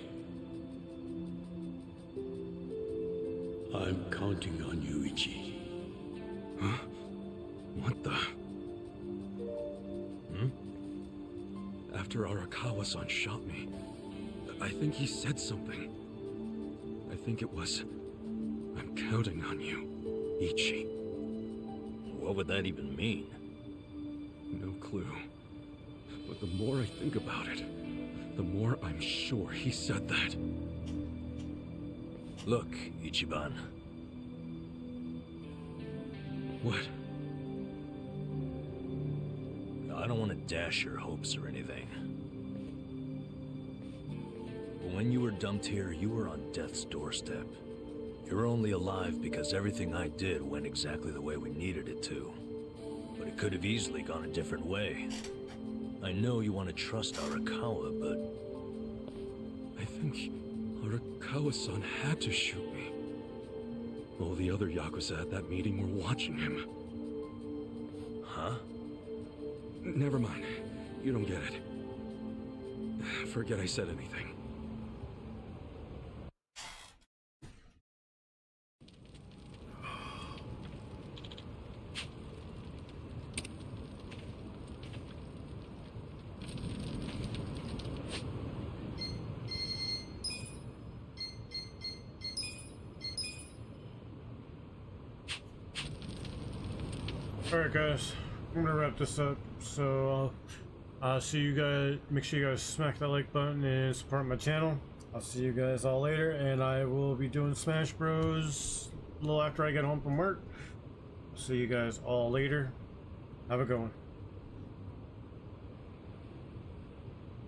I'm counting on you, Ichi. Huh? What the? After Arakawa-san shot me, I think he said something. I think it was, I'm counting on you, Ichi. What would that even mean? No clue. But the more I think about it, the more I'm sure he said that. Look, Ichiban. What? I don't want to dash your hopes or anything. But when you were dumped here, you were on death's doorstep. You're only alive because everything I did went exactly the way we needed it to. But it could have easily gone a different way. I know you want to trust Arakawa, but... I think Arakawa-san had to shoot me. All the other Yakuza at that meeting were watching him. Huh? Never mind. You don't get it. Forget I said anything. Alright guys, I'm gonna wrap this up, so I'll see you guys. Make sure you guys smack that like button and support my channel. I'll see you guys all later, and I will be doing Smash Bros a little after I get home from work. See you guys all later. Have a good one.